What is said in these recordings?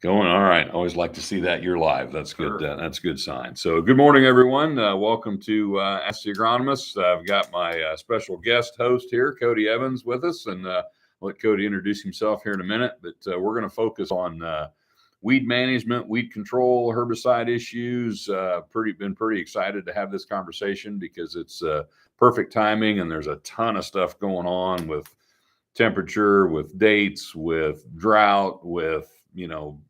Going all right. Always like to see that you're live. That's good. Sure. That's a good sign. So, good morning, everyone. Welcome to Ask the Agronomist. I've got my special guest host here, Cody Evans, with us, and I'll let Cody introduce himself here in a minute. But we're going to focus on weed management, weed control, herbicide issues. Been pretty excited to have this conversation because it's perfect timing, and there's a ton of stuff going on with temperature, with dates, with drought, with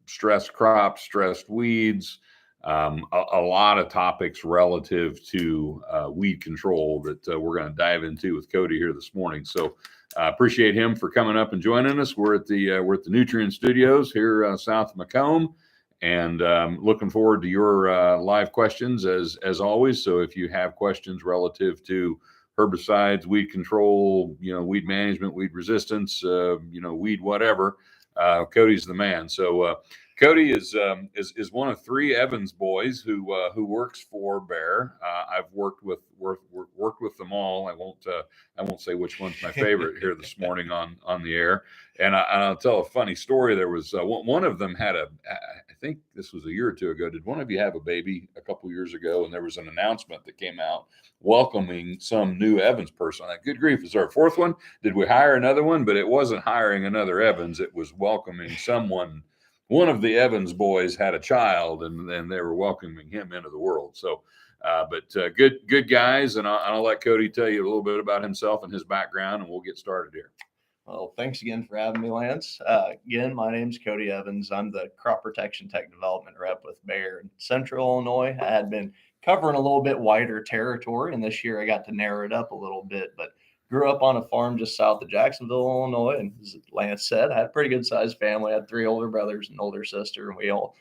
stressed crops, stressed weeds, a lot of topics relative to weed control that we're going to dive into with Cody here this morning. So appreciate him for coming up and joining us. We're at the Nutrient Studios here south of Macomb, and looking forward to your live questions as always. So if you have questions relative to herbicides, weed control, weed management, weed resistance, weed whatever, Cody's the man. So Cody is one of three Evans boys who works for Bayer. I've worked with them all. I won't say which one's my favorite here this morning on the air. And I'll tell a funny story. There was one of them had I think this was a year or two ago. Did one of you have a baby a couple years ago? And there was an announcement that came out welcoming some new Evans person. Good grief, is there a fourth one? Did we hire another one? But it wasn't hiring another Evans. It was welcoming someone. One of the Evans boys had a child, and then they were welcoming him into the world. So, good guys, and I'll let Cody tell you a little bit about himself and his background, and we'll get started here. Well, thanks again for having me, Lance. Again, my name's Cody Evans. I'm the crop protection tech development rep with Bayer in Central Illinois. I had been covering a little bit wider territory, and this year I got to narrow it up a little bit, but grew up on a farm just south of Jacksonville, Illinois. And as Lance said, I had a pretty good sized family. I had three older brothers and an older sister, and we all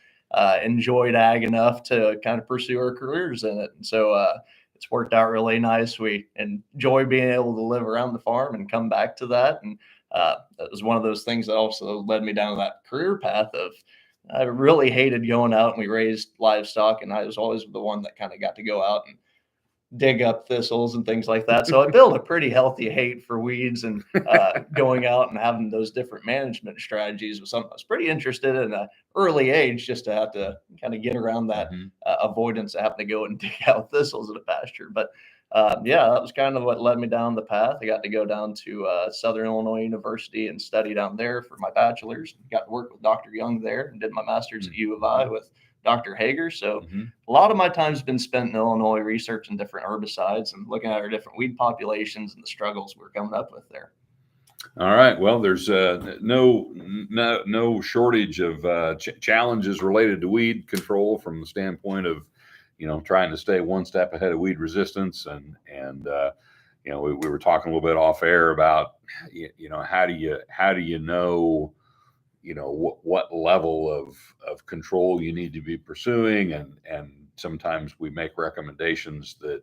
enjoyed ag enough to kind of pursue our careers in it. And so it's worked out really nice. We enjoy being able to live around the farm and come back to that. And that was one of those things that also led me down that career path of I really hated going out, and we raised livestock, and I was always the one that kind of got to go out and dig up thistles and things like that. So I built a pretty healthy hate for weeds, and going out and having those different management strategies was something I was pretty interested in at an early age, just to have to kind of get around that avoidance of having to go and dig out thistles in a pasture. But yeah, that was kind of what led me down the path. I got to go down to Southern Illinois University and study down there for my bachelor's. Got to work with Dr. Young there, and did my master's at U of I with Dr. Hager. So a lot of my time's been spent in Illinois researching different herbicides and looking at our different weed populations and the struggles we're coming up with there. All right. Well, there's no shortage of challenges related to weed control from the standpoint of trying to stay one step ahead of weed resistance, and we were talking a little bit off air about how do you know what level of control you need to be pursuing, and sometimes we make recommendations that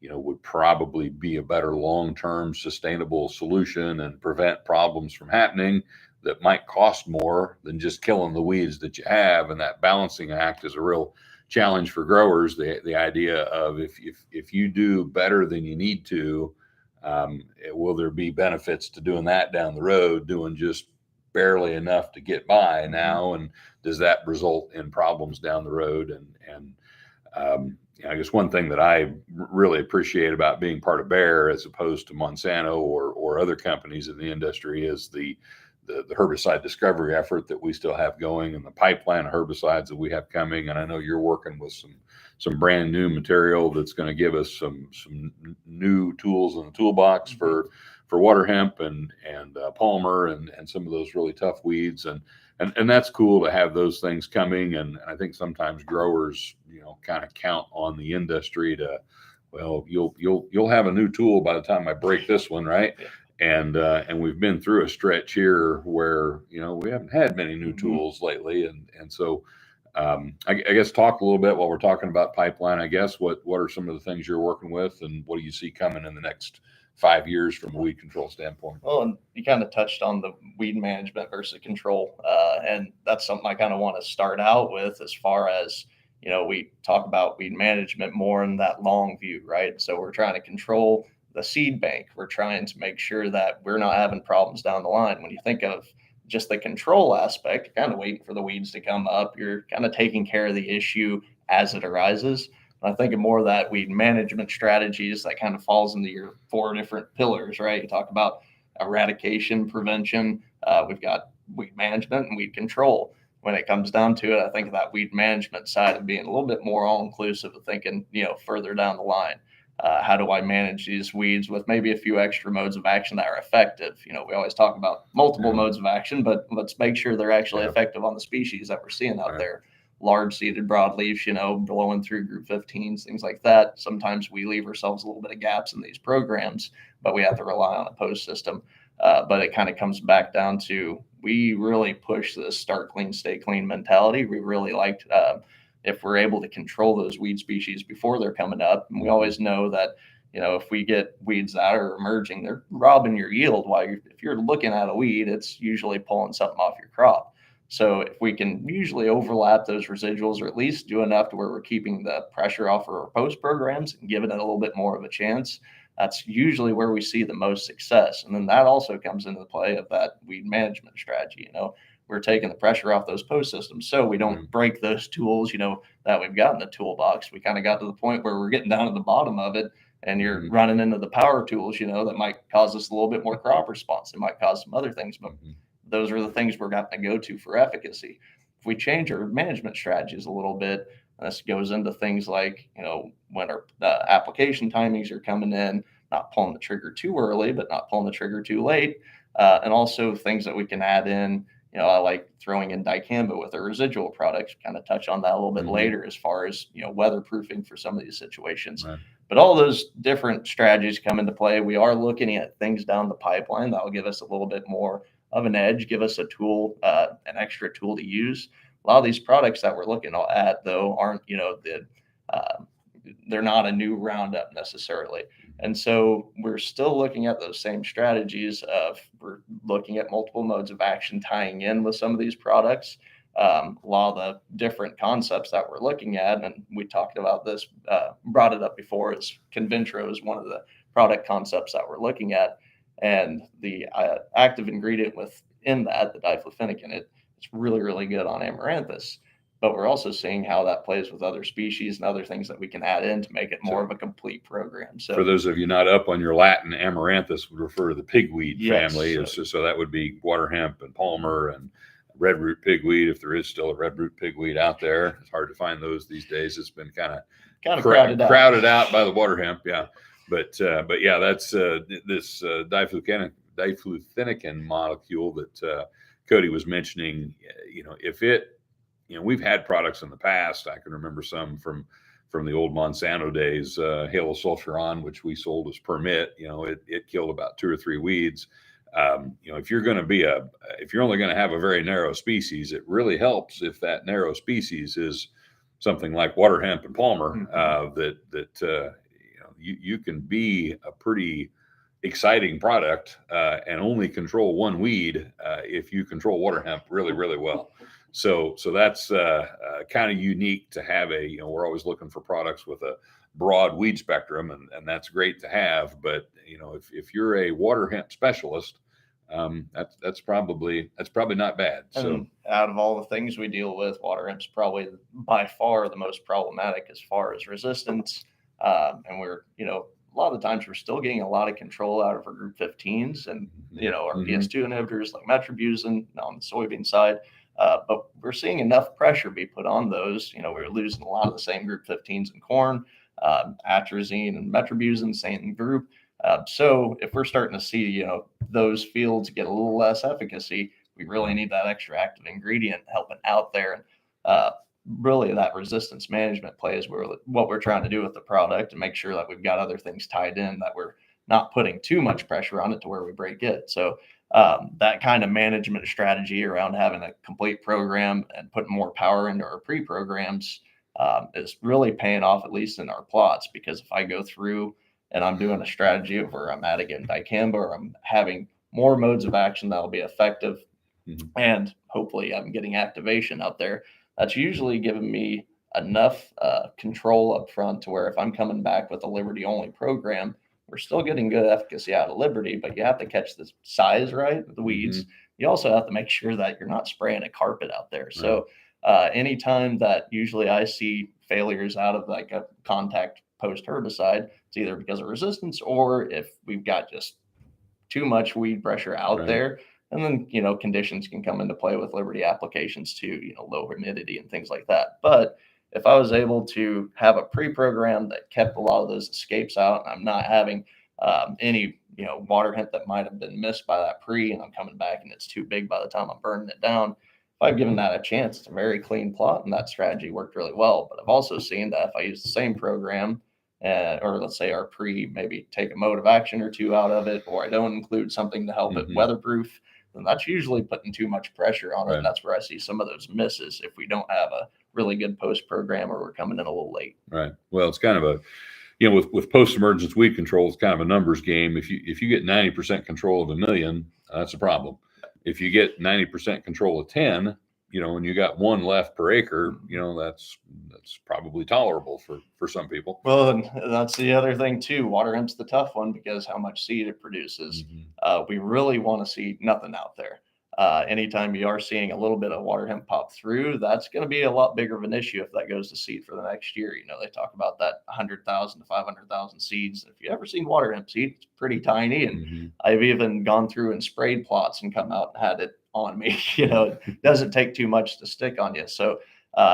would probably be a better long-term sustainable solution and prevent problems from happening that might cost more than just killing the weeds that you have. And that balancing act is a real challenge for growers. The idea of if you do better than you need to, will there be benefits to doing that down the road, doing just barely enough to get by now, and does that result in problems down the road? And I guess one thing that I really appreciate about being part of Bayer as opposed to Monsanto or other companies in the industry is the herbicide discovery effort that we still have going, and the pipeline of herbicides that we have coming. And I know you're working with some brand new material that's going to give us some new tools in the toolbox for water hemp and palmer and some of those really tough weeds, and that's cool to have those things coming. And I think sometimes growers kind of count on the industry to, well, you'll have a new tool by the time I break this one, right? And we've been through a stretch here where we haven't had many new tools lately, and so I guess talk a little bit while we're talking about pipeline. I guess what are some of the things you're working with, and what do you see coming in the next 5 years from a weed control standpoint? Well, and you kind of touched on the weed management versus control, and that's something I kind of want to start out with, as far as we talk about weed management more in that long view, right? So we're trying to control the seed bank. We're trying to make sure that we're not having problems down the line. When you think of just the control aspect, you're kind of waiting for the weeds to come up. You're kind of taking care of the issue as it arises. I think of more of that weed management strategies that kind of falls into your 4 different pillars, right? You talk about eradication, prevention. We've got weed management and weed control. When it comes down to it, I think of that weed management side of being a little bit more all-inclusive of thinking, further down the line. How do I manage these weeds with maybe a few extra modes of action that are effective? We always talk about multiple modes of action, but let's make sure they're actually effective on the species that we're seeing out there. Large seeded broadleafs, blowing through group 15s, things like that. Sometimes we leave ourselves a little bit of gaps in these programs, but we have to rely on a post system. But it kind of comes back down to, we really push this start clean, stay clean mentality. We really liked if we're able to control those weed species before they're coming up. And we always know that, if we get weeds that are emerging, they're robbing your yield. If you're looking at a weed, it's usually pulling something off your crop. So if we can usually overlap those residuals, or at least do enough to where we're keeping the pressure off of our post programs and giving it a little bit more of a chance, that's usually where we see the most success. And then that also comes into the play of that weed management strategy. We're taking the pressure off those post systems so we don't break those tools, that we've got in the toolbox. We kind of got to the point where we're getting down to the bottom of it, and you're running into the power tools, that might cause us a little bit more crop response. It might cause some other things, but those are the things we're going to go to for efficacy. If we change our management strategies a little bit, this goes into things like, when our application timings are coming in, not pulling the trigger too early, but not pulling the trigger too late. And also things that we can add in. I like throwing in dicamba with our residual products, kind of touch on that a little bit later as far as, weatherproofing for some of these situations. Right. But all those different strategies come into play. We are looking at things down the pipeline that will give us a little bit more of an edge, give us a tool, an extra tool to use. A lot of these products that we're looking at, though, aren't, they're not a new Roundup necessarily. And so we're still looking at those same strategies of, we're looking at multiple modes of action tying in with some of these products. A lot of the different concepts that we're looking at, and we talked about this, brought it up before, is Conventro is one of the product concepts that we're looking at. And the active ingredient within that, the diflufenican, it's really, really good on Amaranthus. But we're also seeing how that plays with other species and other things that we can add in to make it more of a complete program. So, for those of you not up on your Latin, Amaranthus would refer to the pigweed family. So that would be water hemp and palmer and red root pigweed, if there is still a red root pigweed out there. It's hard to find those these days. It's been kind of crowded out by the water hemp. Yeah. But yeah, that's this diflufenican molecule that Cody was mentioning. We've had products in the past. I can remember some from the old Monsanto days, halosulfuron, which we sold as permit. It killed about 2 or 3 weeds. If you're only going to have a very narrow species, it really helps if that narrow species is something like water hemp and palmer, you can be a pretty exciting product and only control one weed if you control water hemp really, really well. So that's kind of unique to have we're always looking for products with a broad weed spectrum, and that's great to have. But if you're a water hemp specialist, that's probably not bad. So out of all the things we deal with, water hemp's probably by far the most problematic as far as resistance. And we're, a lot of the times we're still getting a lot of control out of our group 15s and, our PS2 inhibitors like metribuzin on the soybean side. But we're seeing enough pressure be put on those. We're losing a lot of the same group 15s in corn, atrazine and metribuzin, same group. So if we're starting to see, those fields get a little less efficacy, we really need that extra active ingredient helping out there. And really that resistance management play is what we're trying to do with the product, and make sure that we've got other things tied in, that we're not putting too much pressure on it to where we break it. So that kind of management strategy around having a complete program and putting more power into our pre-programs is really paying off, at least in our plots. Because if I go through and I'm doing a strategy where I'm adding in dicamba, or I'm having more modes of action that'll be effective, and hopefully I'm getting activation out there, that's usually giving me enough control up front to where if I'm coming back with a Liberty only program, we're still getting good efficacy out of Liberty, but you have to catch the size right of the weeds. you also have to make sure that you're not spraying a carpet out there. Right. So anytime that usually I see failures out of like a contact post herbicide, it's either because of resistance or if we've got just too much weed pressure out Right. there. And then, conditions can come into play with Liberty applications too, low humidity and things like that. But if I was able to have a pre-program that kept a lot of those escapes out, and I'm not having any, water hemp that might have been missed by that pre, and I'm coming back and it's too big by the time I'm burning it down. If I've given that a chance, it's a very clean plot, and that strategy worked really well. But I've also seen that if I use the same program, or let's say our pre, maybe take a mode of action or two out of it, or I don't include something to help it weatherproof, then that's usually putting too much pressure on it. Right. And that's where I see some of those misses if we don't have a really good post program or we're coming in a little late. Right. Well, it's kind of a, with post-emergence weed control, it's kind of a numbers game. If you get 90% control of 1,000,000, that's a problem. If you get 90% control of 10, and you got 1 left per acre, that's probably tolerable for some people. Well, and that's the other thing too. Water hemp's the tough one because how much seed it produces. We really want to see nothing out there. Anytime you are seeing a little bit of water hemp pop through, that's going to be a lot bigger of an issue if that goes to seed for the next year. They talk about that 100,000 to 500,000 seeds. If you've ever seen water hemp seed, it's pretty tiny. And I've even gone through and sprayed plots and come out and had it on me. It doesn't take too much to stick on you. So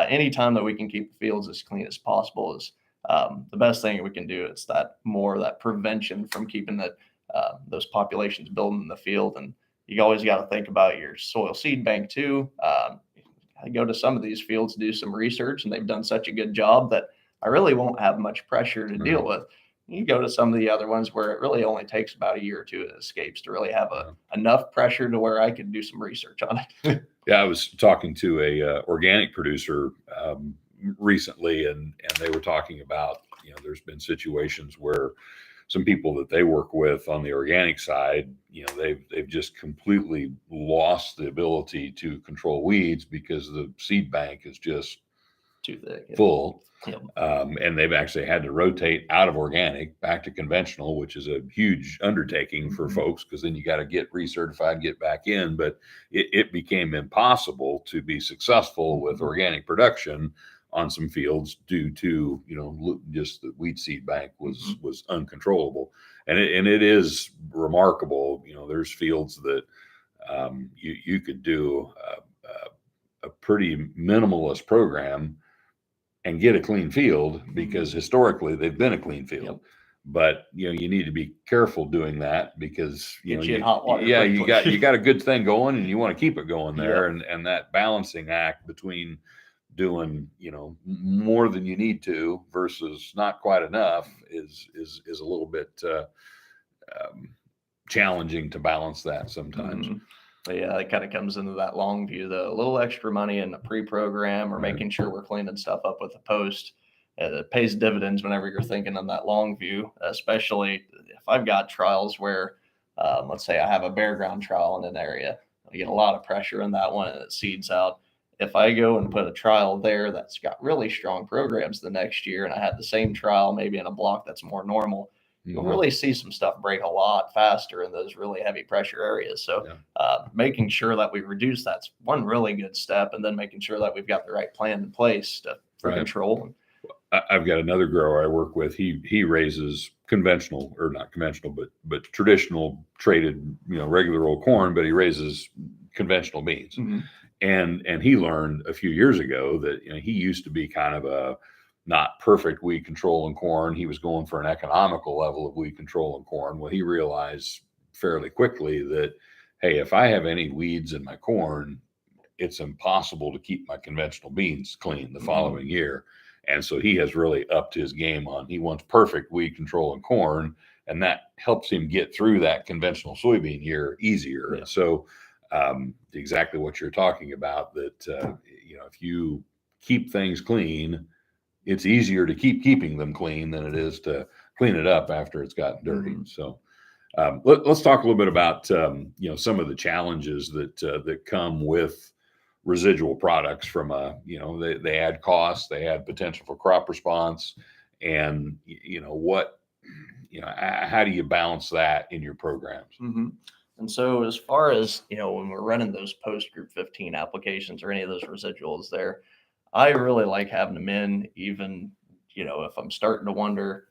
anytime that we can keep the fields as clean as possible is the best thing we can do. It's that prevention from keeping those populations building in the field. And you always got to think about your soil seed bank too. I go to some of these fields to do some research, and they've done such a good job that I really won't have much pressure to deal with. You go to some of the other ones where it really only takes about a year or two of escapes to really have enough pressure to where I could do some research on it. Yeah, I was talking to a organic producer recently, and they were talking about, there's been situations where some people that they work with on the organic side, they've just completely lost the ability to control weeds because the seed bank is just too thick, full. Yep. And they've actually had to rotate out of organic back to conventional, which is a huge undertaking for folks, because then you got to get recertified, get back in. But it became impossible to be successful with organic production on some fields due to, just the weed seed bank was uncontrollable. And it is remarkable. There's fields that you could do a pretty minimalist program and get a clean field, because historically they've been a clean field. Yep. But you need to be careful doing that, because you in hot water. Yeah, you got a good thing going and you want to keep it going there. Yep. And that balancing act between doing more than you need to versus not quite enough is a little bit challenging to balance that sometimes. But yeah, it kind of comes into that long view, the little extra money in the pre-program or making sure we're cleaning stuff up with the post. It pays dividends whenever you're thinking on that long view, especially if I've got trials where, let's say I have a bare ground trial in an area. I get a lot of pressure in that one and it seeds out. If I go and put a trial there that's got really strong programs the next year, and I had the same trial maybe in a block that's more normal, you'll really see some stuff break a lot faster in those really heavy pressure areas. So making sure that we reduce that's one really good step, and then making sure that we've got the right plan in place for control. I've got another grower I work with. He raises conventional, or not conventional, but traditional traded, regular old corn, but he raises conventional beans. And he learned a few years ago that he used to be kind of a not perfect weed control in corn. He was going for an economical level of weed control in corn. Well, he realized fairly quickly that, hey, if I have any weeds in my corn, it's impossible to keep my conventional beans clean the following year. And so he has really upped his game on, he wants perfect weed control in corn, and that helps him get through that conventional soybean year easier. Yeah. So exactly what you're talking about, that, if you keep things clean, it's easier to keep keeping them clean than it is to clean it up after it's gotten dirty. So let's talk a little bit about, some of the challenges that come with residual products from they add costs, they add potential for crop response, and how do you balance that in your programs? And so as far as, when we're running those post group 15 applications or any of those residuals there, I really like having them in, even, if I'm starting to wonder,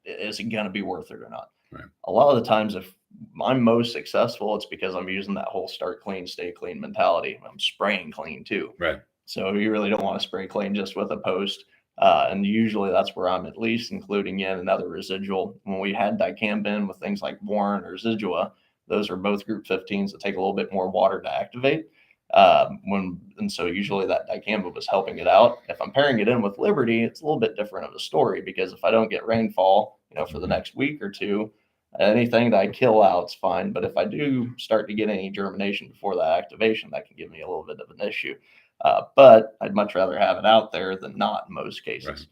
is it going to be worth it or not? Right. A lot of the times, if I'm most successful, it's because I'm using that whole start clean, stay clean mentality. I'm spraying clean too. Right. So you really don't want to spray clean just with a post. And usually that's where I'm at least including in another residual. When we had dicamba with things like boron or residua, those are both group 15s that take a little bit more water to activate. And so usually that dicamba was helping it out. If I'm pairing it in with Liberty, it's a little bit different of a story, because if I don't get rainfall, for the next week or two, anything that I kill out's fine. But if I do start to get any germination before that activation, that can give me a little bit of an issue. But I'd much rather have it out there than not in most cases.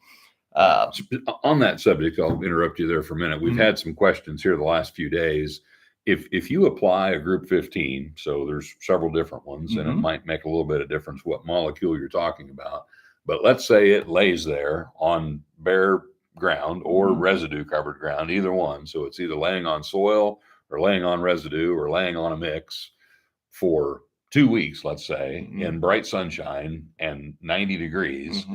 Right. On that subject, I'll interrupt you there for a minute. We've had some questions here the last few days. If you apply a group 15, so there's several different ones, and it might make a little bit of difference what molecule you're talking about. But let's say it lays there on bare ground or residue covered ground, either one. So it's either laying on soil or laying on residue or laying on a mix for 2 weeks, let's say, in bright sunshine and 90 degrees.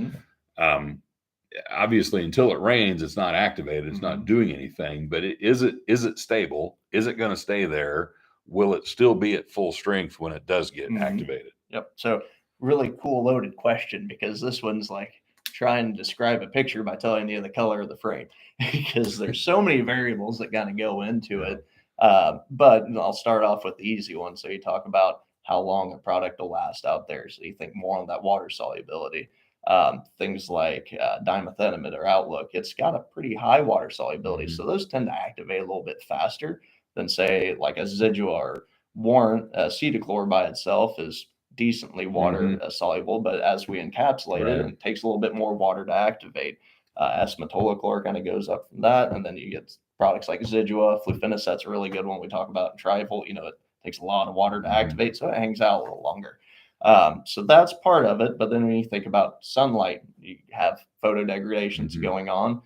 Obviously, until it rains, it's not activated. It's not doing anything. But is it stable? Is it going to stay there? Will it still be at full strength when it does get activated? Yep. So really cool loaded question, because this one's like trying to describe a picture by telling you the color of the frame, because there's so many variables that kind of go into it. But I'll start off with the easy one. So you talk about how long a product will last out there. So you think more on that water solubility. Things like dimethenamide or Outlook, it's got a pretty high water solubility. So those tend to activate a little bit faster than, say, like a Zidua or Warrant. Cetachlor by itself is decently water soluble, but as we encapsulate it, it takes a little bit more water to activate. Acetylchlor kind of goes up from that, and then you get products like Zidua. Flufenicet's a really good one we talk about in Trifle. It takes a lot of water to activate, so it hangs out a little longer. So that's part of it. But then when you think about sunlight, you have photodegradations going on.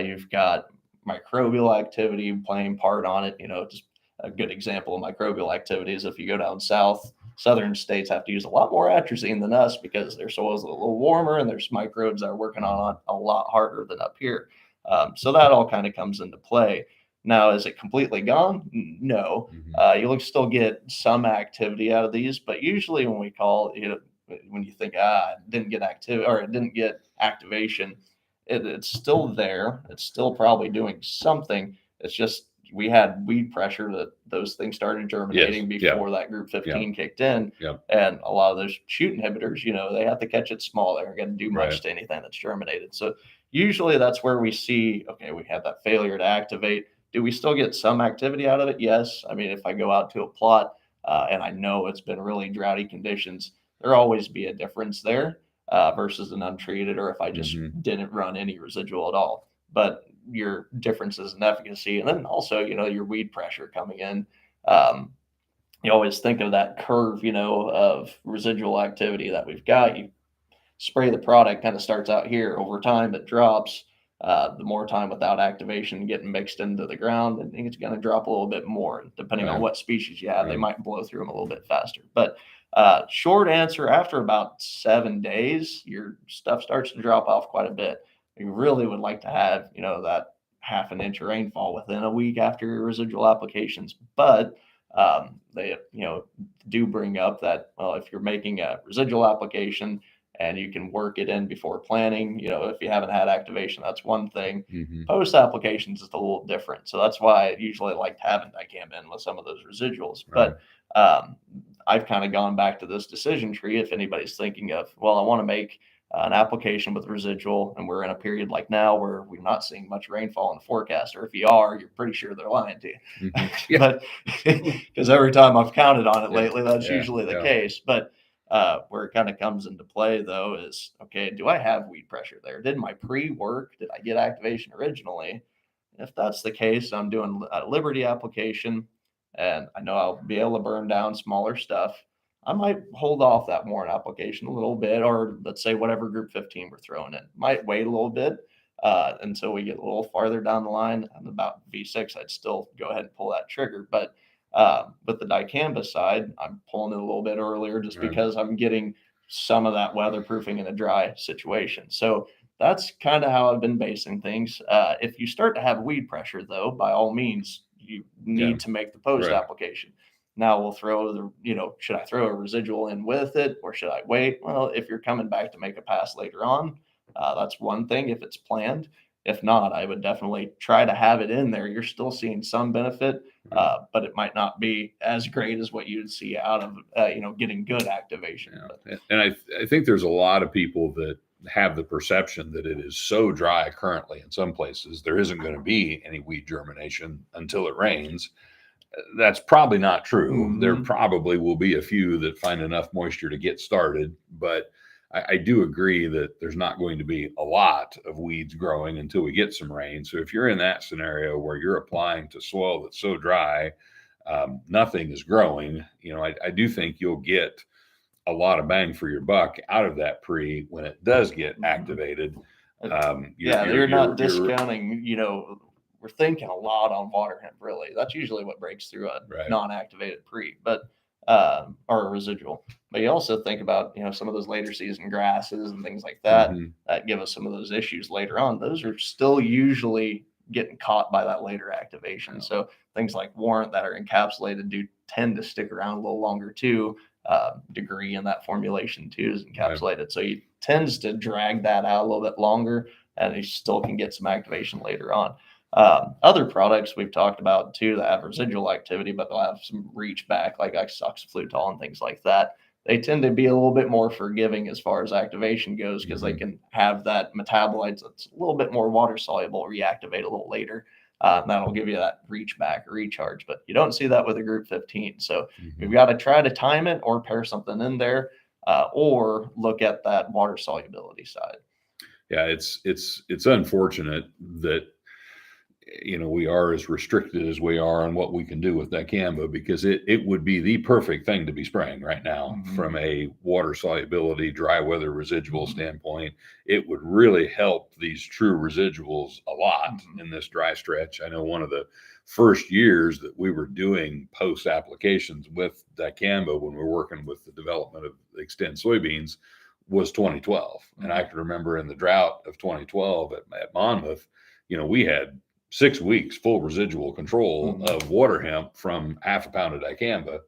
You've got microbial activity playing part on it. Just a good example of microbial activity is if you go down south, southern states have to use a lot more atrazine than us because their soil is a little warmer and there's microbes that are working on it a lot harder than up here. So that all kind of comes into play. Now, is it completely gone? No. You'll still get some activity out of these, but usually when we call, when you think, it didn't get activity or it didn't get activation, it's still there. It's still probably doing something. It's just we had weed pressure that those things started germinating before that group 15 kicked in. And a lot of those shoot inhibitors, they have to catch it small. They're going to do much to anything that's germinated. So usually that's where we see, okay, we have that failure to activate. Do we still get some activity out of it? Yes. I mean, if I go out to a plot and I know it's been really droughty conditions, there'll always be a difference there versus an untreated, or if I just didn't run any residual at all. But your differences in efficacy, and then also, your weed pressure coming in. You always think of that curve, of residual activity that we've got. You spray the product, kind of starts out here. Over time, it drops. The more time without activation getting mixed into the ground, I think it's going to drop a little bit more. Depending on what species you have, they might blow through them a little bit faster. But short answer, after about 7 days, your stuff starts to drop off quite a bit. You really would like to have, that half an inch of rainfall within a week after your residual applications. But they, do bring up that, well, if you're making a residual application and you can work it in before planting, if you haven't had activation, that's one thing. Post applications is a little different. So that's why I usually like having dicamba in with some of those residuals. But I've kind of gone back to this decision tree. If anybody's thinking of, well, I want to make an application with residual, and we're in a period like now where we're not seeing much rainfall in the forecast, or if you are, you're pretty sure they're lying to you. But because every time I've counted on it lately, that's usually the case. But where it kind of comes into play, though, is, okay, do I have weed pressure there? Did my pre work? Did I get activation originally? If that's the case, I'm doing a Liberty application, and I know I'll be able to burn down smaller stuff. I might hold off that Warrant application a little bit, or let's say whatever group 15 we're throwing in. Might wait a little bit. until we get a little farther down the line. I'm about V6, I'd still go ahead and pull that trigger. But with the dicamba side, I'm pulling it a little bit earlier just Right. because I'm getting some of that weatherproofing in a dry situation. So that's kind of how I've been basing things. If you start to have weed pressure, though, by all means, you need to make the post Right. application. Now we'll throw should I throw a residual in with it or should I wait? Well, if you're coming back to make a pass later on, that's one thing if it's planned. If not, I would definitely try to have it in there. You're still seeing some benefit, but it might not be as great as what you'd see out of getting good activation. Yeah. And I think there's a lot of people that have the perception that it is so dry currently in some places there isn't going to be any weed germination until it rains. That's probably not true. Mhm. There probably will be a few that find enough moisture to get started, but I do agree that there's not going to be a lot of weeds growing until we get some rain. So if you're in that scenario where you're applying to soil that's so dry, nothing is growing, I do think you'll get a lot of bang for your buck out of that pre when it does get activated. You're not discounting, we're thinking a lot on water hemp, really. That's usually what breaks through a Right. non-activated pre, but or a residual. But you also think about, some of those later season grasses and things like that that give us some of those issues later on. Those are still usually getting caught by that later activation. Yeah. So things like warrant that are encapsulated do tend to stick around a little longer too. Degree in that formulation too is encapsulated. Right. So it tends to drag that out a little bit longer and you still can get some activation later on. Other products we've talked about too that have residual activity, but they'll have some reach back like isoxaflutol and things like that. They tend to be a little bit more forgiving as far as activation goes because they can have that metabolites that's a little bit more water soluble reactivate a little later. That'll give you that reach back or recharge, but you don't see that with a group 15. So we've got to try to time it or pair something in there or look at that water solubility side. Yeah, it's unfortunate that we are as restricted as we are on what we can do with dicamba because it would be the perfect thing to be spraying right now from a water solubility, dry weather residual standpoint. It would really help these true residuals a lot in this dry stretch. I know one of the first years that we were doing post applications with dicamba when we were working with the development of Extend soybeans was 2012. And I can remember in the drought of 2012 at Monmouth, we had 6 weeks full residual control of water hemp from half a pound of dicamba,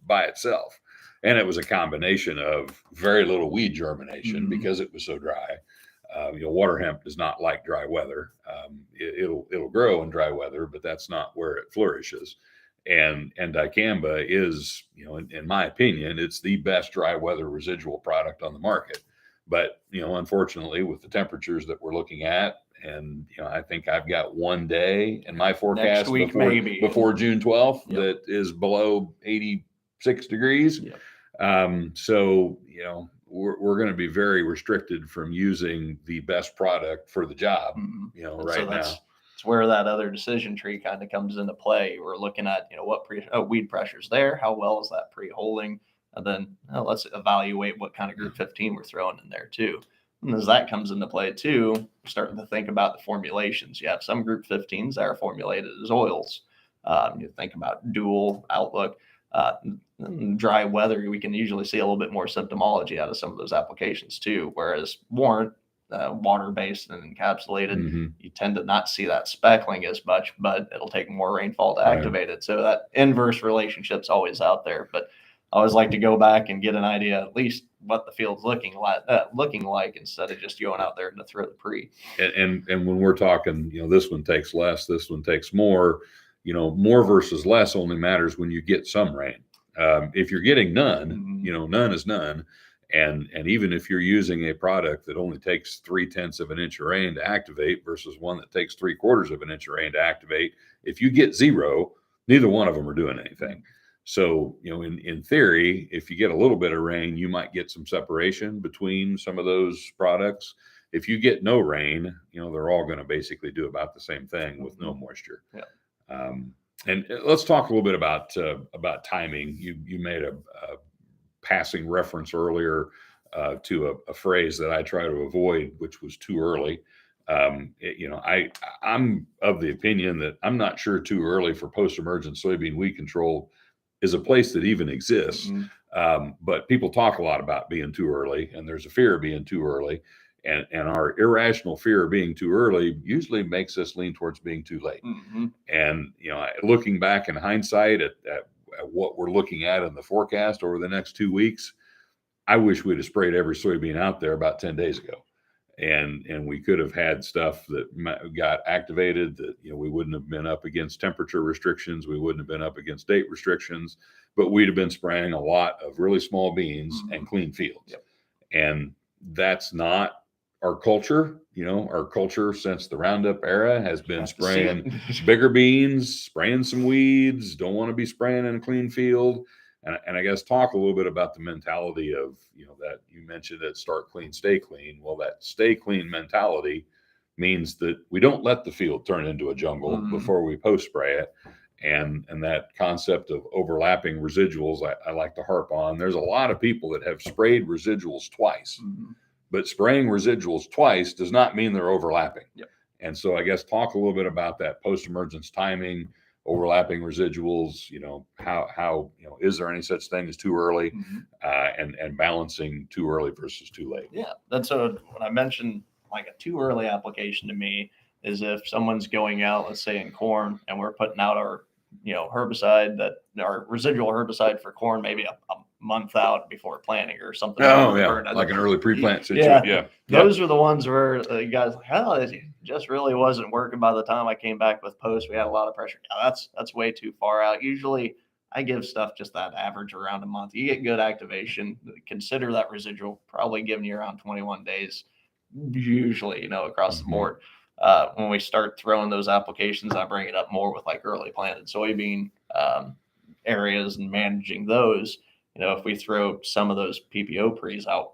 by itself. And it was a combination of very little weed germination because it was so dry. Water hemp does not like dry weather. It'll grow in dry weather, but that's not where it flourishes. And dicamba is, in my opinion, it's the best dry weather residual product on the market. But, unfortunately, with the temperatures that we're looking at, and I think I've got one day in my forecast before June 12th that is below 86 degrees. So, we're going to be very restricted from using the best product for the job, right now. It's where that other decision tree kind of comes into play. We're looking at, what weed pressure's there, how well is that pre holding, and then let's evaluate what kind of group 15 we're throwing in there too. And as that comes into play too, we're starting to think about the formulations. You have some group 15s that are formulated as oils. You think about dual outlook. Dry weather, we can usually see a little bit more symptomology out of some of those applications too. Whereas warrant, water-based and encapsulated, you tend to not see that speckling as much, but it'll take more rainfall to activate it. So that inverse relationship's always out there. But I always like to go back and get an idea at least what the field's looking like instead of just going out there to throw the pre. And when we're talking, this one takes less, this one takes more. More versus less only matters when you get some rain. If you're getting none, none is none. And even if you're using a product that only takes 3/10 of an inch of rain to activate versus one that takes 3/4 of an inch of rain to activate, if you get zero, neither one of them are doing anything. So, in theory, if you get a little bit of rain, you might get some separation between some of those products. If you get no rain, they're all going to basically do about the same thing with no moisture. And let's talk a little bit about timing. You made a passing reference earlier to a phrase that I try to avoid, which was too early. I'm of the opinion that I'm not sure too early for post-emergent soybean weed control is a place that even exists. But people talk a lot about being too early, and there's a fear of being too early. And our irrational fear of being too early usually makes us lean towards being too late. And, looking back in hindsight at what we're looking at in the forecast over the next 2 weeks, I wish we'd have sprayed every soybean out there about 10 days ago. And we could have had stuff that got activated that, we wouldn't have been up against temperature restrictions. We wouldn't have been up against date restrictions, but we'd have been spraying a lot of really small beans and clean fields. And that's not our culture. Our culture since the Roundup era has been spraying bigger beans, spraying some weeds, don't want to be spraying in a clean field. And I guess talk a little bit about the mentality of, that you mentioned that start clean, stay clean. Well, that stay clean mentality means that we don't let the field turn into a jungle before we post spray it. And that concept of overlapping residuals, I like to harp on. There's a lot of people that have sprayed residuals twice, but spraying residuals twice does not mean they're overlapping. And so I guess talk a little bit about that post-emergence timing, overlapping residuals, how is there any such thing as too early, and balancing too early versus too late. That's when I mentioned like a too early application to me is if someone's going out, let's say in corn, and we're putting out our herbicide, that our residual herbicide for corn maybe a month out before planting or something. Like an early pre-plant situation. Those are the ones where you guys it just really wasn't working. By the time I came back with post, we had a lot of pressure. That's way too far out. Usually I give stuff just that average around a month. You get good activation. Consider that residual probably giving you around 21 days, usually, across the board. When we start throwing those applications, I bring it up more with like early planted soybean areas and managing those. If we throw some of those PPO pre's out,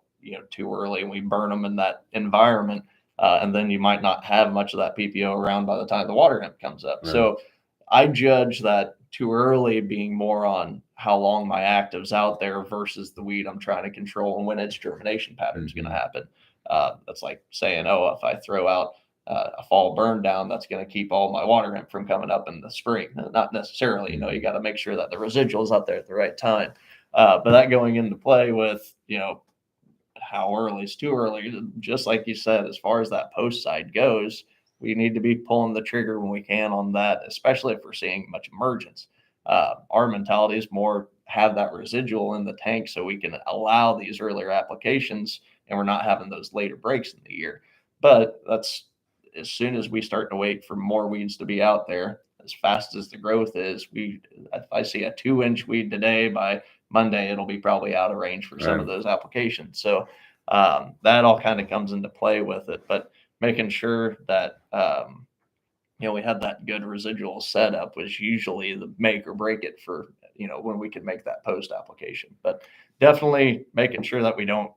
too early and we burn them in that environment, and then you might not have much of that PPO around by the time the water hemp comes up. Right. So I judge that too early being more on how long my active's out there versus the weed I'm trying to control and when its germination pattern is going to happen. That's like saying, if I throw out a fall burn down, that's going to keep all my water hemp from coming up in the spring. Not necessarily, you got to make sure that the residual is out there at the right time. But that going into play with, how early is too early, just like you said, as far as that post side goes, we need to be pulling the trigger when we can on that, especially if we're seeing much emergence. Our mentality is more have that residual in the tank so we can allow these earlier applications and we're not having those later breaks in the year. But that's as soon as we start to wait for more weeds to be out there, as fast as the growth is, if I see a 2-inch weed today, by Monday, it'll be probably out of range for some of those applications. So that all kind of comes into play with it, but making sure that, we had that good residual setup was usually the make or break it for, when we could make that post application. But definitely making sure that we don't,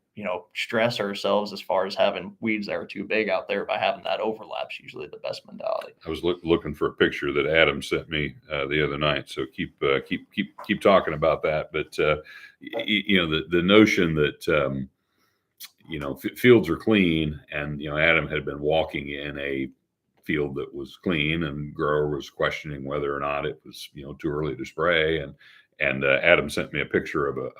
stress ourselves as far as having weeds that are too big out there by having that overlap's usually the best mentality. I was looking for a picture that Adam sent me the other night. So keep talking about that. But, the notion that, fields are clean and, Adam had been walking in a field that was clean and grower was questioning whether or not it was, too early to spray. And Adam sent me a picture of a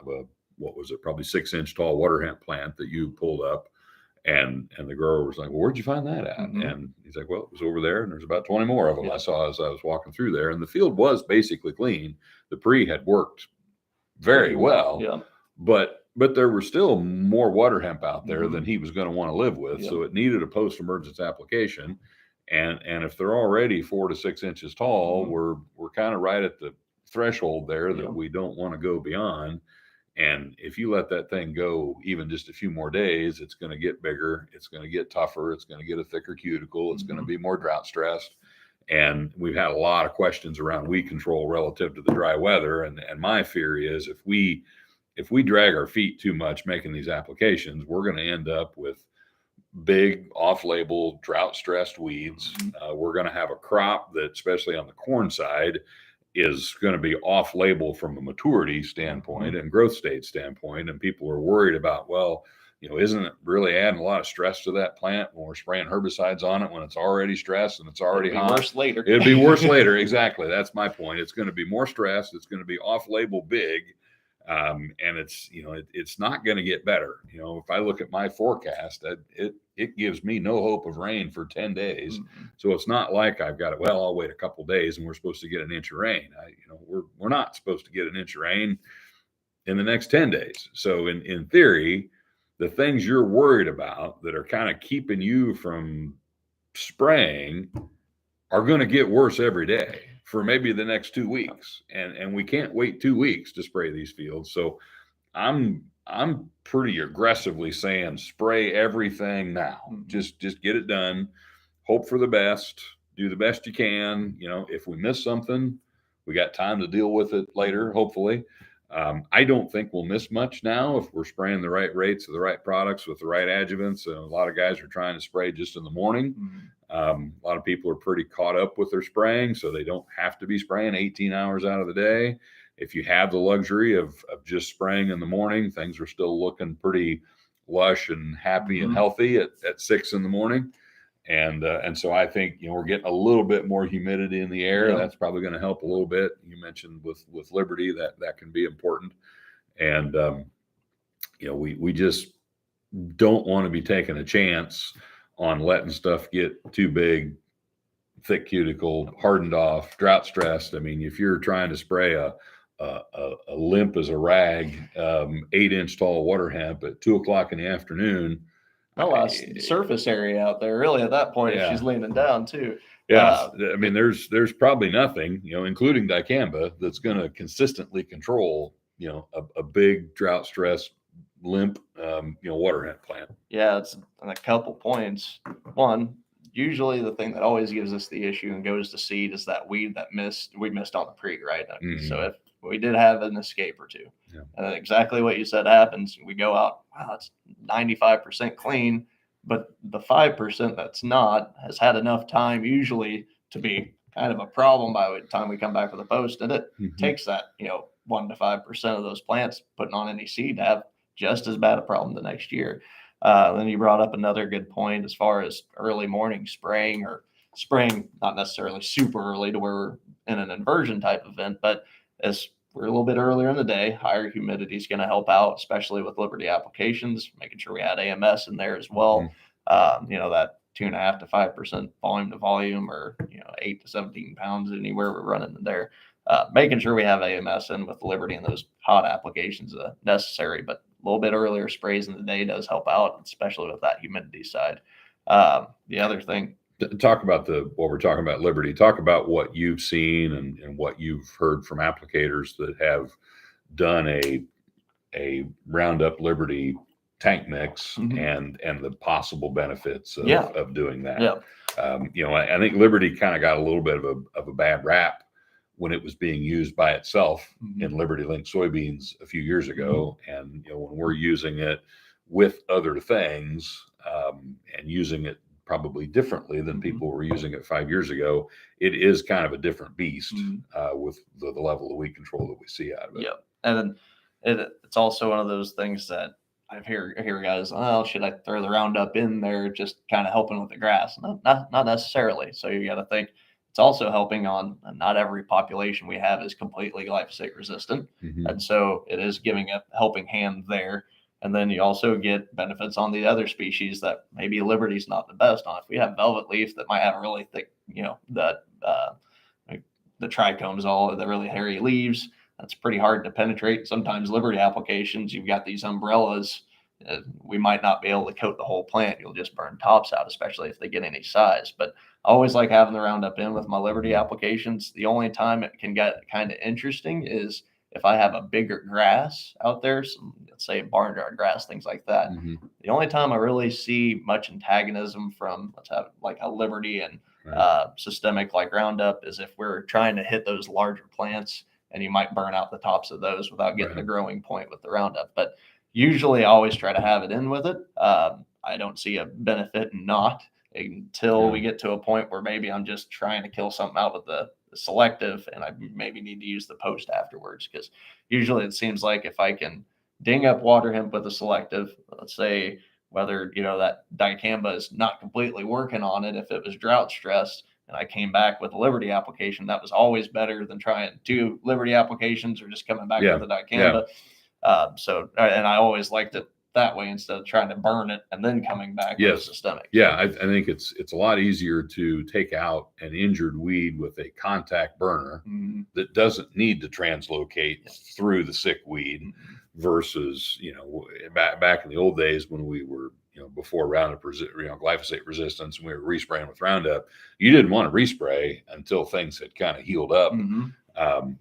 what was it, probably 6-inch tall water hemp plant that you pulled up. And the grower was like, well, where'd you find that at? And he's like, well, it was over there. And there's about 20 more of them I saw as I was walking through there. And the field was basically clean. The pre had worked very well, but there were still more water hemp out there than he was going to want to live with. So it needed a post-emergence application. And if they're already 4 to 6 inches tall, we're kind of right at the threshold there that we don't want to go beyond. And if you let that thing go even just a few more days, it's going to get bigger. It's going to get tougher. It's going to get a thicker cuticle. It's going to be more drought stressed. And we've had a lot of questions around weed control relative to the dry weather. And my fear is if we drag our feet too much making these applications, we're going to end up with big off-label drought stressed weeds. We're going to have a crop that, especially on the corn side, is going to be off-label from a maturity standpoint and growth state standpoint. And people are worried about, well, isn't it really adding a lot of stress to that plant when we're spraying herbicides on it when it's already stressed and it's already It'd be hot? worse later. It'd be worse later. Exactly. That's my point. It's going to be more stressed. It's going to be off-label big. And it's, it's not going to get better. If I look at my forecast, it gives me no hope of rain for 10 days. Mhm. So it's not like I've got it. Well, I'll wait a couple of days and we're supposed to get an inch of rain. We're not supposed to get an inch of rain in the next 10 days. So in theory, the things you're worried about that are kind of keeping you from spraying are going to get worse every day for maybe the next 2 weeks. And we can't wait 2 weeks to spray these fields. So I'm pretty aggressively saying spray everything now. Mhm. Just get it done. Hope for the best. Do the best you can. If we miss something, we got time to deal with it later, hopefully. I don't think we'll miss much now if we're spraying the right rates of the right products with the right adjuvants. A lot of guys are trying to spray just in the morning. Mhm. A lot of people are pretty caught up with their spraying, so they don't have to be spraying 18 hours out of the day. If you have the luxury of just spraying in the morning, things are still looking pretty lush and happy and Mhm. healthy at 6 in the morning. And so I think, we're getting a little bit more humidity in the air. Yep. That's probably going to help a little bit. You mentioned with Liberty that can be important. And, we just don't want to be taking a chance on letting stuff get too big, thick cuticle, hardened off, drought stressed. I mean, if you're trying to spray a limp as a rag, 8-inch tall water hemp at 2:00 in the afternoon, No less surface area out there, really, at that point, if Yeah. she's leaning down too. yes, I mean, there's probably nothing, including dicamba, that's going to consistently control, a big drought stress limp, water hemp plant. Yeah, it's on a couple points. One, usually the thing that always gives us the issue and goes to seed is that weed that we missed on the pre, right? So if we did have an escape or two, Yeah. and exactly what you said happens, we go out, wow, it's 95% clean, but the 5% that's not has had enough time usually to be kind of a problem by the time we come back with a post, and it takes that 1 to 5% of those plants putting on any seed to have just as bad a problem the next year. Then you brought up another good point as far as early morning spraying, or spraying not necessarily super early to where we're in an inversion type event, but as we're a little bit earlier in the day, higher humidity is going to help out, especially with Liberty applications, making sure we add AMS in there as well. That 2.5 to 5% volume to volume, or 8 to 17 pounds anywhere we're running in there. Making sure we have AMS in with Liberty and those hot applications necessary, but a little bit earlier sprays in the day does help out, especially with that humidity side. The other thing, talk about what we're talking about, Liberty. Talk about what you've seen and what you've heard from applicators that have done a Roundup Liberty tank mix and the possible benefits of doing that. Yeah. I think Liberty kind of got a little bit of a bad rap when it was being used by itself in Liberty Link soybeans a few years ago. And, when we're using it with other things, and using it probably differently than people were using it 5 years ago, it is kind of a different beast with the level of weed control that we see out of it. Yep. And then it's also one of those things that I hear guys, oh, should I throw the Roundup in there, just kind of helping with the grass? Not necessarily. So you got to think it's also helping on, not every population we have is completely glyphosate resistant. And so it is giving a helping hand there. And then you also get benefits on the other species that maybe Liberty's not the best on. If we have velvet leaf that might have really thick, the trichomes, all of the really hairy leaves, that's pretty hard to penetrate. Sometimes Liberty applications, you've got these umbrellas. We might not be able to coat the whole plant. You'll just burn tops out, especially if they get any size. But I always like having the Roundup in with my Liberty applications. The only time it can get kind of interesting is if I have a bigger grass out there, let's say barnyard grass, things like that. The only time I really see much antagonism from, let's have like a Liberty and systemic like Roundup, is if we're trying to hit those larger plants, and you might burn out the tops of those without getting the growing point with the Roundup. But usually I always try to have it in with it. I don't see a benefit in not until we get to a point where maybe I'm just trying to kill something out with the selective, and I maybe need to use the post afterwards, because usually it seems like if I can ding up water hemp with a selective, let's say whether, that dicamba is not completely working on it, if it was drought stressed, and I came back with a Liberty application, that was always better than trying 2 Liberty applications or just coming back with a dicamba. And I always liked it that way instead of trying to burn it and then coming back with a systemic. Yeah, I think it's a lot easier to take out an injured weed with a contact burner that doesn't need to translocate through the sick weed versus, back in the old days when we were, before Roundup, glyphosate resistance, and we were respraying with Roundup, you didn't want to respray until things had kind of healed up.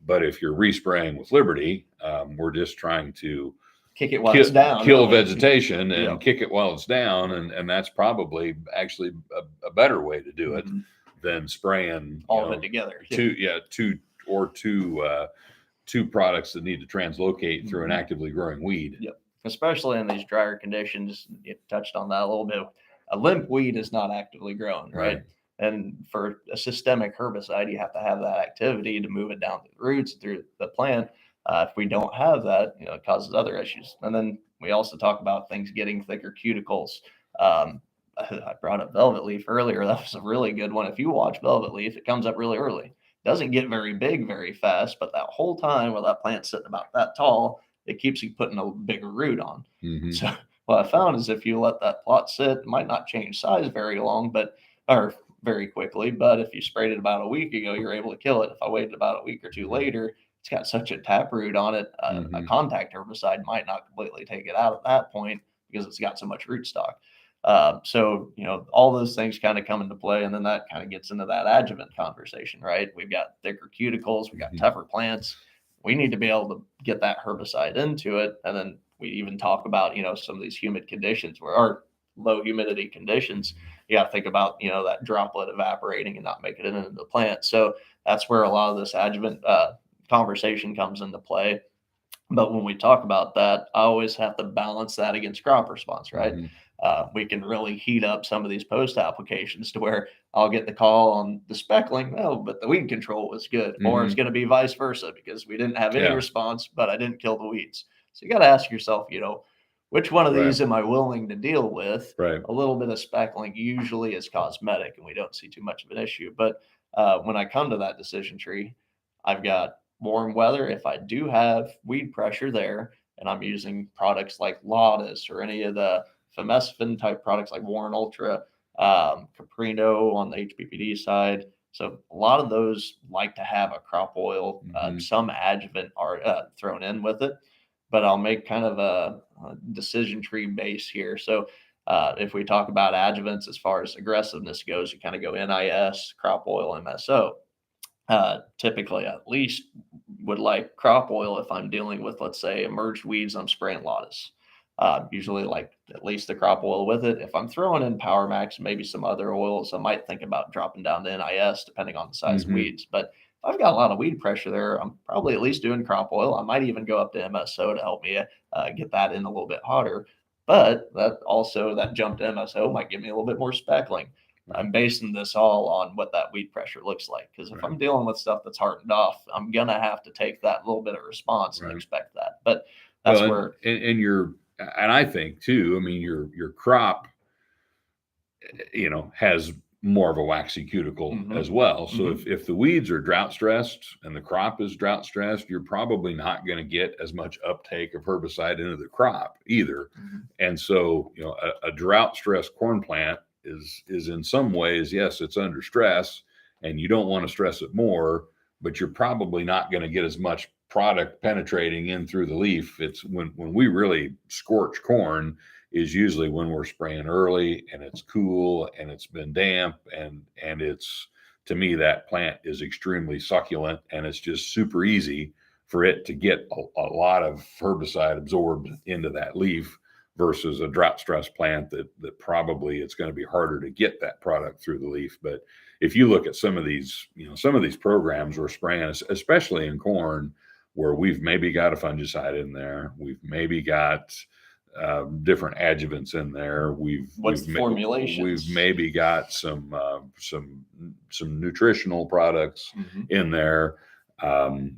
But if you're respraying with Liberty, we're just trying to kick it while it's down, kill vegetation and kick it while it's down. And that's probably actually a better way to do it than spraying all of it together. Two products that need to translocate through an actively growing weed. Yep. Especially in these drier conditions. You touched on that a little bit. A limp weed is not actively growing, right? And for a systemic herbicide, you have to have that activity to move it down the roots through the plant. If we don't have that, it causes other issues. And then we also talk about things getting thicker cuticles. I brought up velvet leaf earlier. That was a really good one. If you watch velvet leaf, it comes up really early. Doesn't get very big very fast, but that whole time while that plant's sitting about that tall, it keeps you putting a bigger root on. So what I found is if you let that plot sit, it might not change size very quickly, but if you sprayed it about a week ago, you're able to kill it. If I waited about a week or two later, it's got such a taproot on it. A contact herbicide might not completely take it out at that point because it's got so much rootstock. All those things kind of come into play, and then that kind of gets into that adjuvant conversation, right? We've got thicker cuticles, we've got tougher plants. We need to be able to get that herbicide into it. And then we even talk about, some of these humid conditions where our low humidity conditions, you got to think about, that droplet evaporating and not making it into the plant. So that's where a lot of this adjuvant conversation comes into play. But when we talk about that, I always have to balance that against crop response, right? We can really heat up some of these post applications to where I'll get the call on the speckling, but the weed control was good. Or it's going to be vice versa because we didn't have any response, but I didn't kill the weeds. So you got to ask yourself, which one of these am I willing to deal with? A little bit of speckling usually is cosmetic and we don't see too much of an issue. But when I come to that decision tree, I've got warm weather. If I do have weed pressure there and I'm using products like Codys or any of the Famesfin type products like Warren Ultra, Caprino on the HPPD side. So a lot of those like to have a crop oil, some adjuvant are thrown in with it, but I'll make kind of a decision tree base here. So if we talk about adjuvants, as far as aggressiveness goes, you kind of go NIS, crop oil, MSO. Typically at least would like crop oil if I'm dealing with, let's say, emerged weeds, I'm spraying Codys. Usually like at least the crop oil with it. If I'm throwing in Power Max, maybe some other oils, I might think about dropping down to NIS depending on the size of weeds. But if I've got a lot of weed pressure there, I'm probably at least doing crop oil. I might even go up to MSO to help me get that in a little bit hotter. But that jump to MSO might give me a little bit more speckling. I'm basing this all on what that weed pressure looks like. Because if I'm dealing with stuff that's hardened off, I'm going to have to take that little bit of response and expect that. But that's where... And I think too, your crop, has more of a waxy cuticle as well. So if the weeds are drought stressed and the crop is drought stressed, you're probably not going to get as much uptake of herbicide into the crop either. And so, a drought stressed corn plant is in some ways, yes, it's under stress and you don't want to stress it more, but you're probably not going to get as much product penetrating in through the leaf. It's when we really scorch corn is usually when we're spraying early and it's cool and it's been damp and it's, to me, that plant is extremely succulent and it's just super easy for it to get a lot of herbicide absorbed into that leaf versus a drought stress plant that probably it's going to be harder to get that product through the leaf. But if you look at some of these programs we're spraying, especially in corn, where we've maybe got a fungicide in there, we've maybe got different adjuvants in there. Formulations? We've maybe got some nutritional products in there.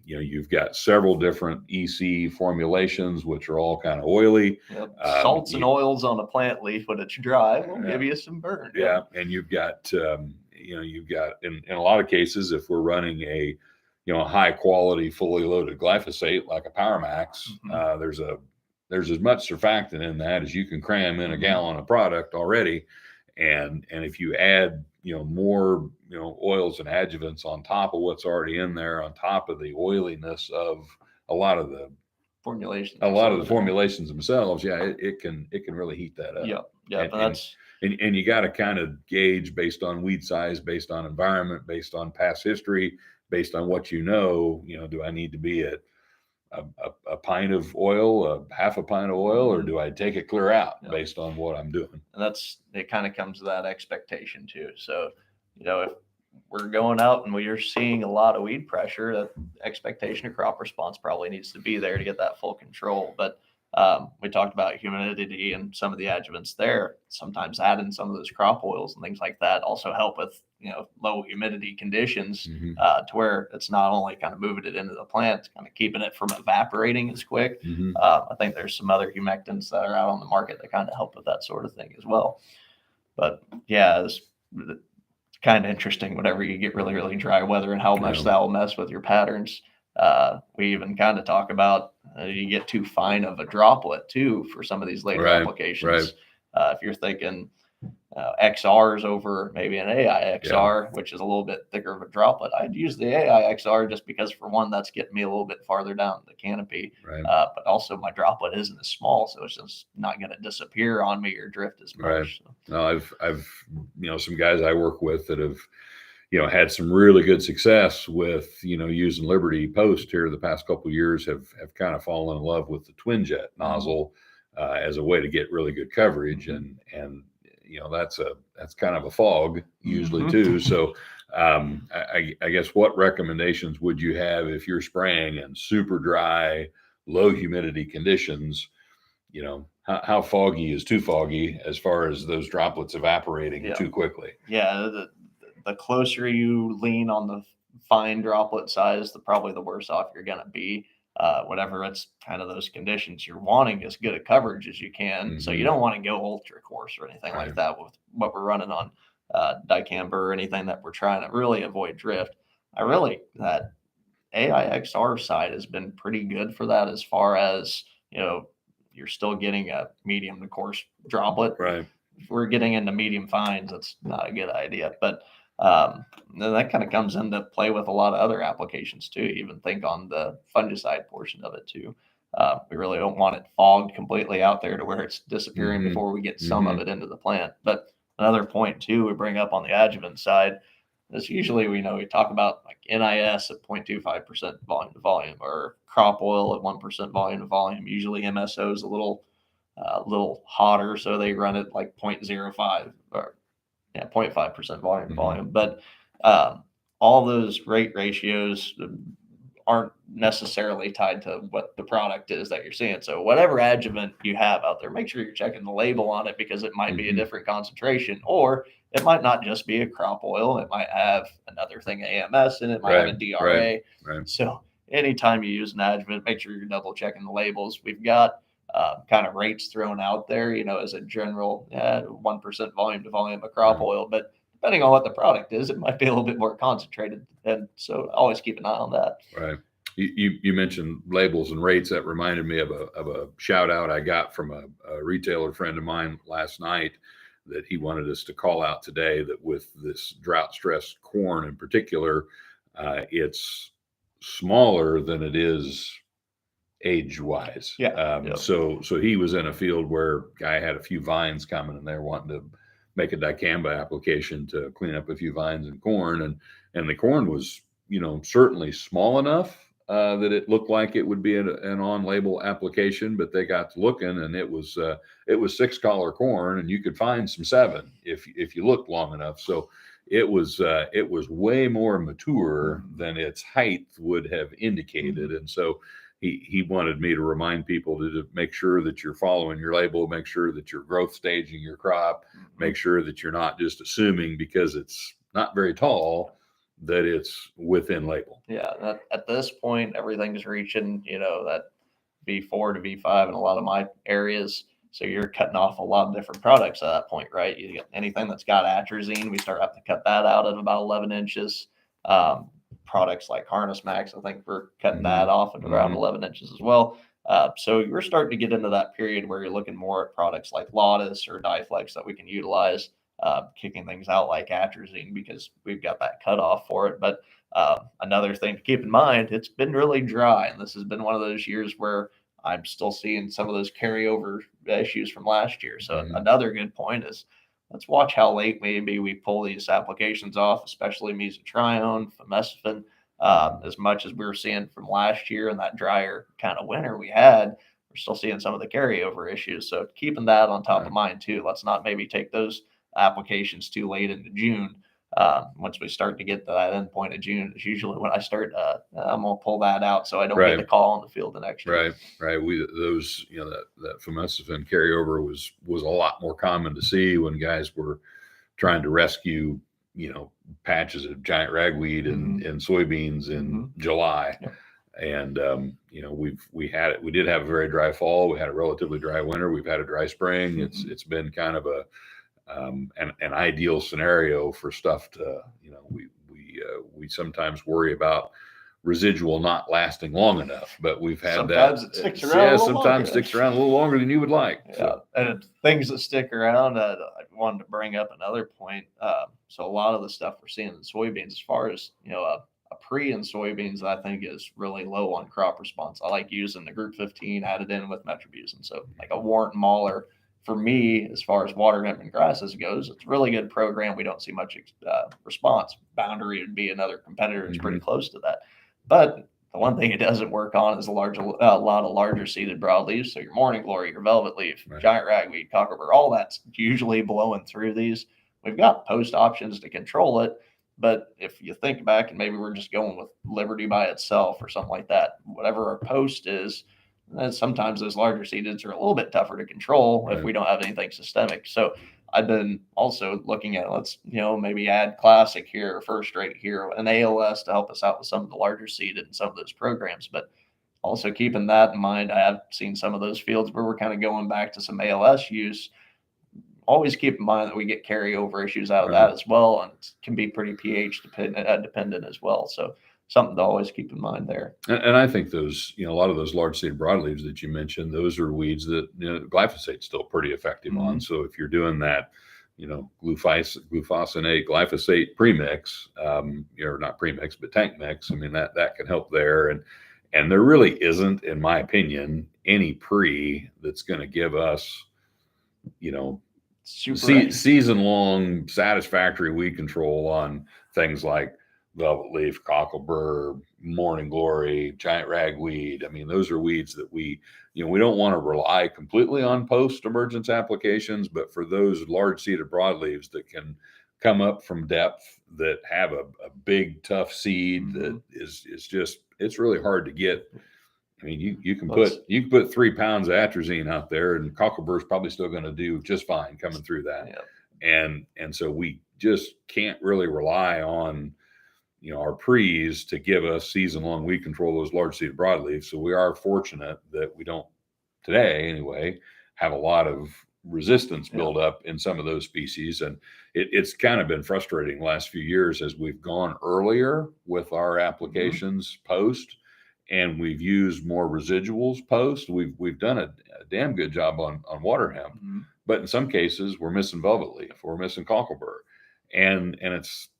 You've got several different EC formulations, which are all kind of oily. Yep. Salts and oils on a plant leaf when it's dry will give you some burn. Yeah. And you've got, you've got in a lot of cases, if we're running a high quality, fully loaded glyphosate, like a Power Max, there's as much surfactant in that as you can cram in a gallon of product already. And if you add, more, oils and adjuvants on top of what's already in there, on top of the oiliness of a lot of the formulations themselves, it can really heat that up. And you got to kind of gauge based on weed size, based on environment, based on past history, based on what do I need to be at a pint of oil, a half a pint of oil, or do I take it clear out based on what I'm doing? And it kind of comes to that expectation too. So, if we're going out and we're seeing a lot of weed pressure, that expectation of crop response probably needs to be there to get that full control. But we talked about humidity and some of the adjuvants there. Sometimes adding some of those crop oils and things like that also help with low humidity conditions to where it's not only kind of moving it into the plant, kind of keeping it from evaporating as quick. I think there's some other humectants that are out on the market that kind of help with that sort of thing as well. But it's kind of interesting whenever you get really, really dry weather and how much that will mess with your patterns. We even kind of talk about you get too fine of a droplet too for some of these later applications. If you're thinking XRs over maybe an AI XR, which is a little bit thicker of a droplet, I'd use the AI XR just because, for one, that's getting me a little bit farther down the canopy, but also my droplet isn't as small, so it's just not going to disappear on me or drift as much. No, I've some guys I work with that have had some really good success with using Liberty Post here the past couple of years, have kind of fallen in love with the twin jet nozzle as a way to get really good coverage, and that's kind of a fog usually too. So I guess what recommendations would you have if you're spraying in super dry, low humidity conditions? How foggy is too foggy as far as those droplets evaporating too quickly? The closer you lean on the fine droplet size, probably the worse off you're going to be. Whenever it's kind of those conditions, you're wanting as good a coverage as you can. So you don't want to go ultra coarse or anything like that with what we're running on dicamba or anything that we're trying to really avoid drift. That AIXR side has been pretty good for that, as far as, you're still getting a medium to coarse droplet. If we're getting into medium fines, that's not a good idea. But then that kind of comes into play with a lot of other applications too. Even think on the fungicide portion of it too. We really don't want it fogged completely out there to where it's disappearing before we get some of it into the plant. But another point too we bring up on the adjuvant side is usually we talk about like NIS at 0.25% volume to volume, or crop oil at 1% volume to volume. Usually MSO is a little hotter, so they run it like 0.05 or 0.5% volume to volume. But all those rate ratios aren't necessarily tied to what the product is that you're seeing. So whatever adjuvant you have out there, make sure you're checking the label on it, because it might be a different concentration, or it might not just be a crop oil. It might have another thing, AMS, and it might have a DRA. So anytime you use an adjuvant, make sure you're double checking the labels. We've got kind of rates thrown out there, as a general 1% volume to volume of crop oil, but depending on what the product is, it might be a little bit more concentrated. And so always keep an eye on that. Right. You mentioned labels and rates. That reminded me of a shout out I got from a retailer friend of mine last night, that he wanted us to call out today, that with this drought stressed corn in particular, it's smaller than it is age wise. So he was in a field where guy had a few vines coming, and they're wanting to make a dicamba application to clean up a few vines in corn, and the corn was certainly small enough that it looked like it would be an on-label application, but they got to looking, and it was 6-collar corn, and you could find some 7 if you looked long enough. So it was way more mature than its height would have indicated. And so he wanted me to remind people to make sure that you're following your label, make sure that you're growth staging your crop, make sure that you're not just assuming because it's not very tall that it's within label. Yeah, at this point, everything's reaching, that V4 to V5 in a lot of my areas. So you're cutting off a lot of different products at that point, right? You get anything that's got atrazine, we start having to cut that out at about 11 inches. Products like Harness Max, I think we're cutting that off at around 11 inches as well. So you're starting to get into that period where you're looking more at products like Lotus or Diflex that we can utilize, kicking things out like atrazine because we've got that cutoff for it. But another thing to keep in mind, it's been really dry, and this has been one of those years where I'm still seeing some of those carryover issues from last year. So another good point is let's watch how late maybe we pull these applications off, especially mesotrione, famecifin. As much as we were seeing from last year and that drier kind of winter we had, we're still seeing some of the carryover issues. So keeping that on top of mind too. Let's not maybe take those applications too late into June. Once we start to get to that end point of June, is usually when I start. I'm gonna pull that out so I don't get the call on the field the next year. Right. Those that famecifin carryover was a lot more common to see when guys were trying to rescue patches of giant ragweed and soybeans in July. Yep. And we did have a very dry fall. We had a relatively dry winter. We've had a dry spring. It's been kind of an ideal scenario for stuff to, we sometimes worry about residual not lasting long enough, but we've had sometimes that. It sticks around. Yeah, sometimes sticks around a little longer than you would like. Yeah, so. And things that stick around, I wanted to bring up another point. So a lot of the stuff we're seeing in soybeans, as far as, a pre in soybeans, I think is really low on crop response. I like using the Group 15 added in with metribuzin. So like a Warren Mahler, for me, as far as water hemp and grasses goes, it's a really good program. We don't see much response. Boundary would be another competitor that's pretty close to that. But the one thing it doesn't work on is a lot of larger seeded broadleaves. So your morning glory, your velvet leaf, giant ragweed, cockerburr, all that's usually blowing through these. We've got post options to control it. But if you think back and maybe we're just going with Liberty by itself or something like that, whatever our post is, sometimes those larger seededs are a little bit tougher to control if we don't have anything systemic. So I've been also looking at, let's, maybe add classic here or first rate here, an ALS to help us out with some of the larger seeded and some of those programs. But also keeping that in mind, I have seen some of those fields where we're kind of going back to some ALS use. Always keep in mind that we get carryover issues out of that as well. And it can be pretty pH dependent as well. So something to always keep in mind there. And I think those, a lot of those large seed broadleaves that you mentioned, those are weeds that glyphosate's still pretty effective on. So if you're doing that, glufosinate, glyphosate premix, or not premix, but tank mix, I mean, that can help there. And there really isn't, in my opinion, any pre that's going to give us, season-long satisfactory weed control on things like velvet leaf, cocklebur, morning glory, giant ragweed. I mean, those are weeds that we don't want to rely completely on post-emergence applications, but for those large seeded broadleaves that can come up from depth, that have a big, tough seed that is just, it's really hard to get. I mean, you can put 3 pounds of atrazine out there, and cocklebur is probably still going to do just fine coming through that. Yeah. And so we just can't really rely on our pre's to give us season-long weed control those large seeded broadleaves. So we are fortunate that we don't, today anyway, have a lot of resistance build up in some of those species. And it's kind of been frustrating the last few years as we've gone earlier with our applications post, and we've used more residuals post. We've done a damn good job on water hemp, but in some cases we're missing velvet leaf, we're missing cocklebur, and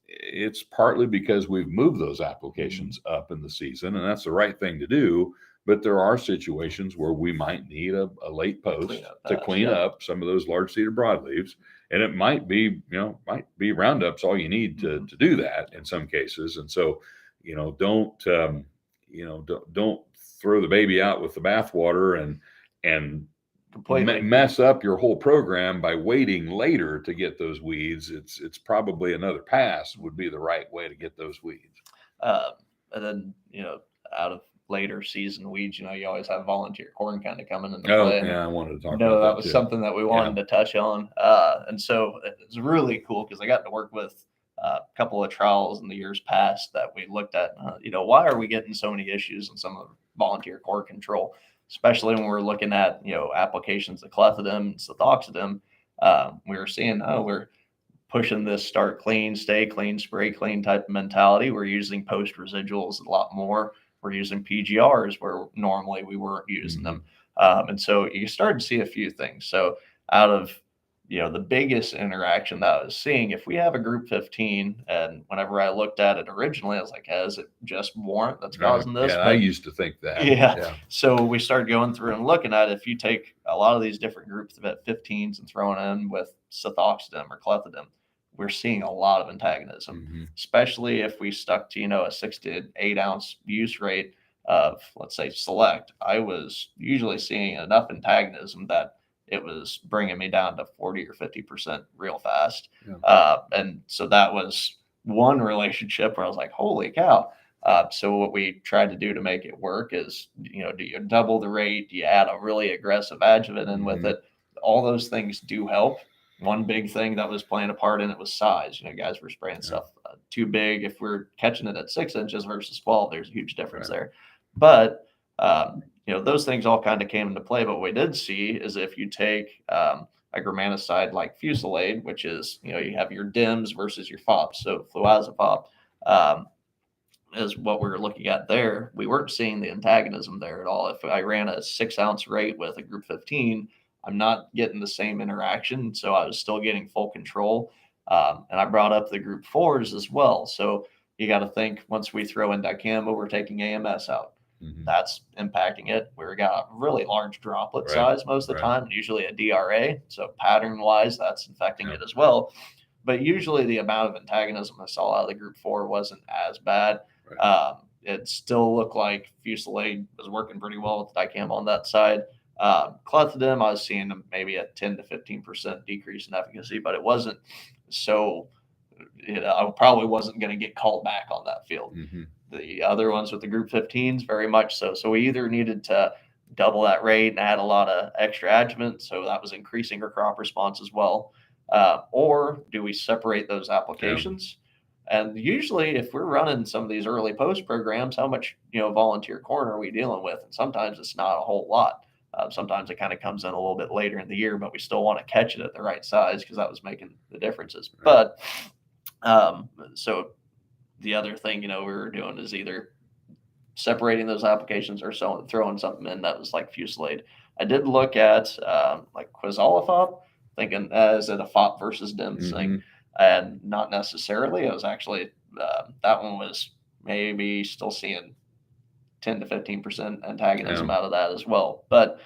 it's partly because we've moved those applications up in the season, and that's the right thing to do. But there are situations where we might need a late post to clean up some of those large seeded broadleaves, and it might be Roundup's all you need to do that in some cases. And so, don't throw the baby out with the bathwater and completely mess up your whole program by waiting later to get those weeds. It's probably another pass would be the right way to get those weeds. And then, out of later season weeds, you always have volunteer corn kind of coming into play. Yeah, I wanted to talk about that was something that we wanted to touch on. And so it's really cool because I got to work with a couple of trials in the years past that we looked at, why are we getting so many issues in some of the volunteer core control, especially when we're looking at, applications of clethodim and sethoxydim. We were seeing, we're pushing this start clean, stay clean, spray clean type of mentality. We're using post residuals a lot more. We're using PGRs where normally we weren't using them. And so you started to see a few things. So out of, the biggest interaction that I was seeing, if we have a group 15, and whenever I looked at it originally, I was like, is it just warrant that's causing this? Yeah, but I used to think that. Yeah. So we started going through and looking at it. If you take a lot of these different groups of 15s and throwing in with sethoxydim or clethodim, we're seeing a lot of antagonism, especially if we stuck to, a 6 to 8 ounce use rate of, let's say, Select. I was usually seeing enough antagonism that it was bringing me down to 40 or 50% real fast. And so that was one relationship where I was like, holy cow. So what we tried to do to make it work is, do you double the rate? Do you add a really aggressive adjuvant in with it? All those things do help. One big thing that was playing a part in it was size. Guys were spraying stuff too big. If we're catching it at 6 inches versus 12, there's a huge difference there. But, those things all kind of came into play. But what we did see is if you take a gramaticide like Fusilade, which is, you have your DIMs versus your FOPs. So fluazepop is what we were looking at there. We weren't seeing the antagonism there at all. If I ran a 6 ounce rate with a group 15, I'm not getting the same interaction. So I was still getting full control. And I brought up the group 4s as well. So you got to think once we throw in dicamba, we're taking AMS out. That's impacting it. We've got a really large droplet size most of the time, usually a DRA. So pattern wise, that's infecting it as well. But usually the amount of antagonism I saw out of the group 4 wasn't as bad. It still looked like Fusilade was working pretty well with dicamba on that side. Clethodim, I was seeing maybe a 10 to 15% decrease in efficacy, but it wasn't so, I probably wasn't going to get called back on that field. The other ones with the group 15s, very much so. So we either needed to double that rate and add a lot of extra adjuvant, so that was increasing our crop response as well. Or do we separate those applications? And usually if we're running some of these early post programs, how much, volunteer corn are we dealing with? And sometimes it's not a whole lot. Sometimes it kind of comes in a little bit later in the year, but we still want to catch it at the right size because that was making the differences. But so the other thing, we were doing is either separating those applications or throwing something in that was like Fusilade. I did look at like Quizolifop, thinking, is it a FOP versus DIMS thing? And not necessarily. It was actually, that one was maybe still seeing 10 to 15% antagonism out of that as well. But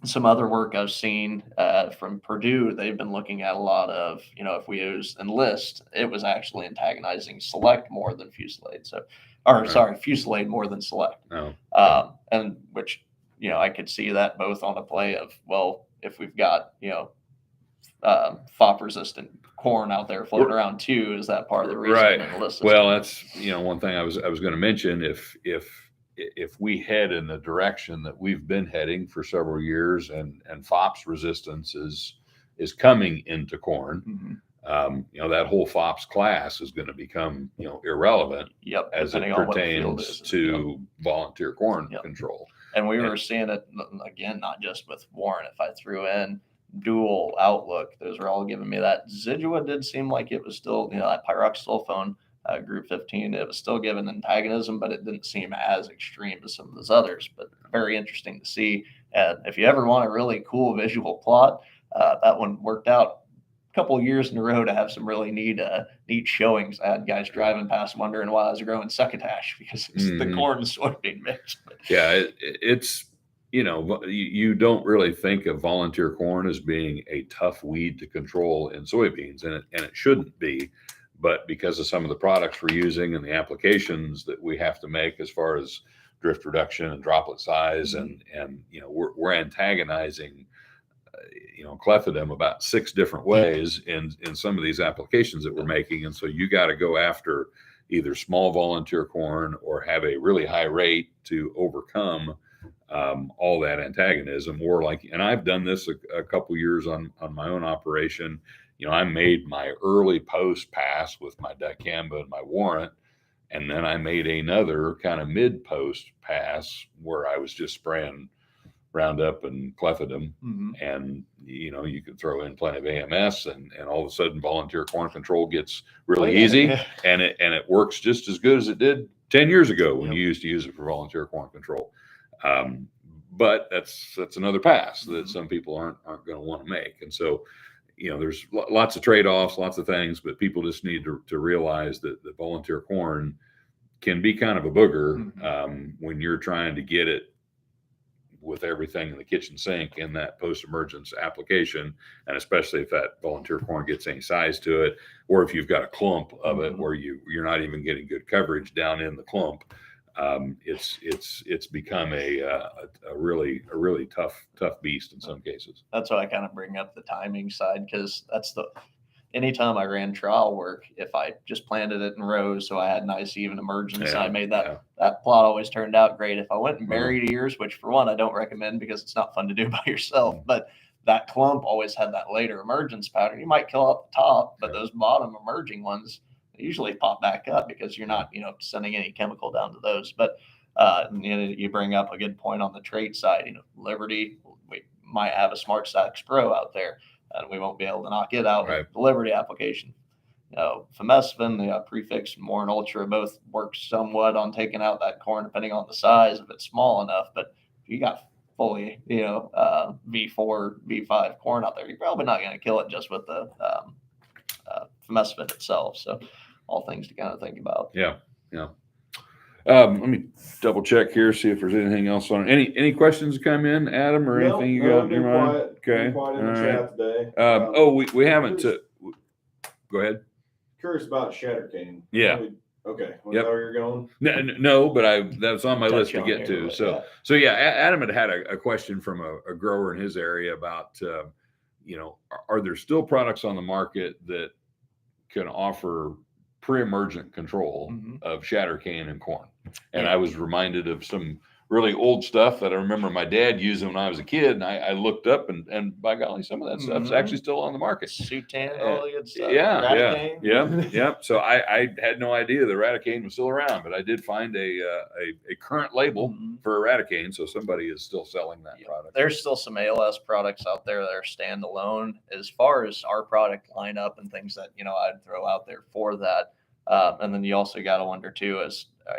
some other work I've seen from Purdue, they've been looking at a lot of, if we use Enlist, it was actually antagonizing Select more than Fusilade. So, Fusilade more than Select. And which, I could see that both on a play of, well, if we've got, FOP resistant corn out there floating around too, is that part of the reason? Well, that's, one thing I was going to mention. If we head in the direction that we've been heading for several years, and FOPS resistance is coming into corn, that whole FOPS class is going to become, irrelevant as it pertains to volunteer corn control. And we were seeing it again, not just with Warren. If I threw in dual outlook, those are all giving me that. Zidua did seem like it was still, that pyroxasulfone group 15, it was still giving antagonism, but it didn't seem as extreme as some of those others. But very interesting to see. And if you ever want a really cool visual plot, that one worked out a couple of years in a row to have some really neat showings. I had guys driving past wondering why I was growing succotash because it's the corn and soybean mix. It's you don't really think of volunteer corn as being a tough weed to control in soybeans, and it shouldn't be. But because of some of the products we're using and the applications that we have to make as far as drift reduction and droplet size, and we're antagonizing clethodim about 6 different ways in some of these applications that we're making. And so you got to go after either small volunteer corn or have a really high rate to overcome all that antagonism. Or like, and I've done this a couple years on my own operation. I made my early post pass with my dicamba and my warrant, and then I made another kind of mid post pass where I was just spraying Roundup and clethodim, and you could throw in plenty of AMS, and all of a sudden volunteer corn control gets really easy, and it works just as good as it did 10 years ago when you used to use it for volunteer corn control. But that's another pass that some people aren't going to want to make, and so there's lots of trade-offs, lots of things, but people just need to realize that the volunteer corn can be kind of a booger when you're trying to get it with everything in the kitchen sink in that post-emergence application, and especially if that volunteer corn gets any size to it, or if you've got a clump of it where you're not even getting good coverage down in the clump. It's become a really tough beast in some cases. That's why I kind of bring up the timing side, because anytime I ran trial work, if I just planted it in rows, so I had nice even emergence, I made that plot always turned out great. If I went and buried ears, which for one I don't recommend because it's not fun to do by yourself, but that clump always had that later emergence pattern. You might kill out the top, but those bottom emerging ones usually pop back up because you're not sending any chemical down to those. But you bring up a good point on the trait side. Liberty, we might have a Smart Stacks Pro out there, and we won't be able to knock it out with the Liberty application. Famesvin, the prefix More and Ultra both work somewhat on taking out that corn depending on the size if it's small enough. But if you got fully V4, V5 corn out there, you're probably not going to kill it just with the Famesvin itself. So all things to kind of think about. Yeah. Let me double check here, see if there's anything else on it. Any questions come in, Adam, or anything you got in your mind? Okay. Quiet in the chat today. We haven't. Go ahead. Curious about shatter cane. Yeah. Okay. Was that where you're going? No, but that's on my list to get to. So Adam had a question from a grower in his area about, are there still products on the market that can offer pre-emergent control of shatter cane and corn? And I was reminded of some really old stuff that I remember my dad using when I was a kid, and I looked up and by golly, some of that stuff's actually still on the market. Sutan, all the good stuff. Yeah. So I had no idea the Eradicane was still around, but I did find a current label for Eradicane, so somebody is still selling that product. There's still some ALS products out there that are standalone. As far as our product lineup and things that I'd throw out there for that, and then you also got to wonder too: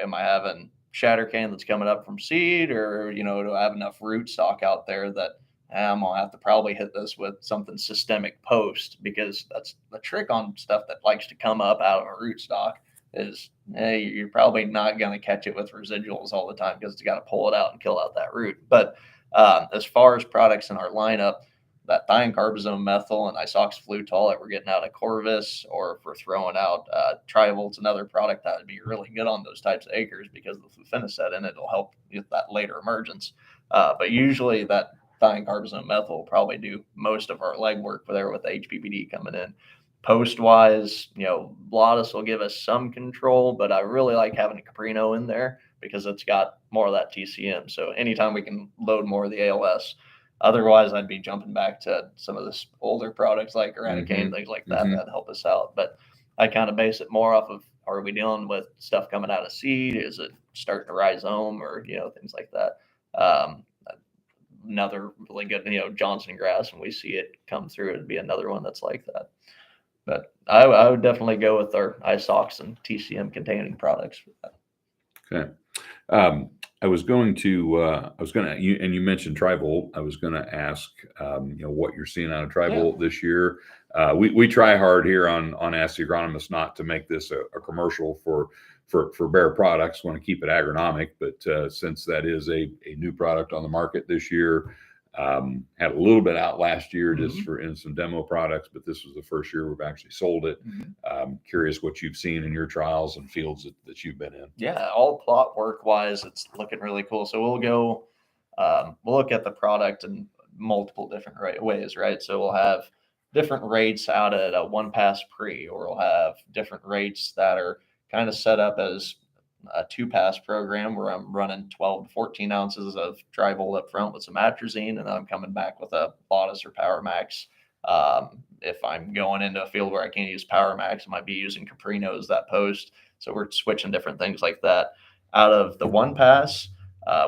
am I having shatter cane that's coming up from seed, or do I have enough root stock out there that I'm gonna have to probably hit this with something systemic post? Because that's the trick on stuff that likes to come up out of a root stock is you're probably not going to catch it with residuals all the time because it's got to pull it out and kill out that root. But as far as products in our lineup, that thiocarbazone methyl and isoxaflutol that we're getting out of Corvus, or if we're throwing out Trivolt's another product that would be really good on those types of acres because of the flufenicet in it. It'll help with that later emergence. But usually that thiocarbazone methyl will probably do most of our legwork there with HPPD coming in. Post-wise, Blatus will give us some control, but I really like having a Caprino in there because it's got more of that TCM. So anytime we can load more of the ALS. Otherwise, I'd be jumping back to some of this older products like Eradicane, things like that, that help us out. But I kind of base it more off of, are we dealing with stuff coming out of seed? Is it starting to rhizome, or, things like that? Another really good, Johnson grass, when we see it come through, it'd be another one that's like that. But I would definitely go with our isox and TCM containing products for that. Okay. You mentioned Trivolt. I was going to ask, what you're seeing out of Trivolt this year. We try hard here on Ask the Agronomist not to make this a commercial for Bayer products. Want to keep it agronomic, but since that is a new product on the market this year, had a little bit out last year just in some demo products, but this was the first year we've actually sold it. Curious what you've seen in your trials and fields that you've been in. Yeah, all plot work wise, it's looking really cool. So we'll look at the product in multiple different ways, right? So we'll have different rates out at a one pass pre, or we'll have different rates that are kind of set up as a 2-pass program where I'm running 12 to 14 ounces of dry volt up front with some atrazine, and then I'm coming back with a Lotus or Power Max. If I'm going into a field where I can't use Power Max, I might be using Caprinos that post. So we're switching different things like that. Out of the 1-pass,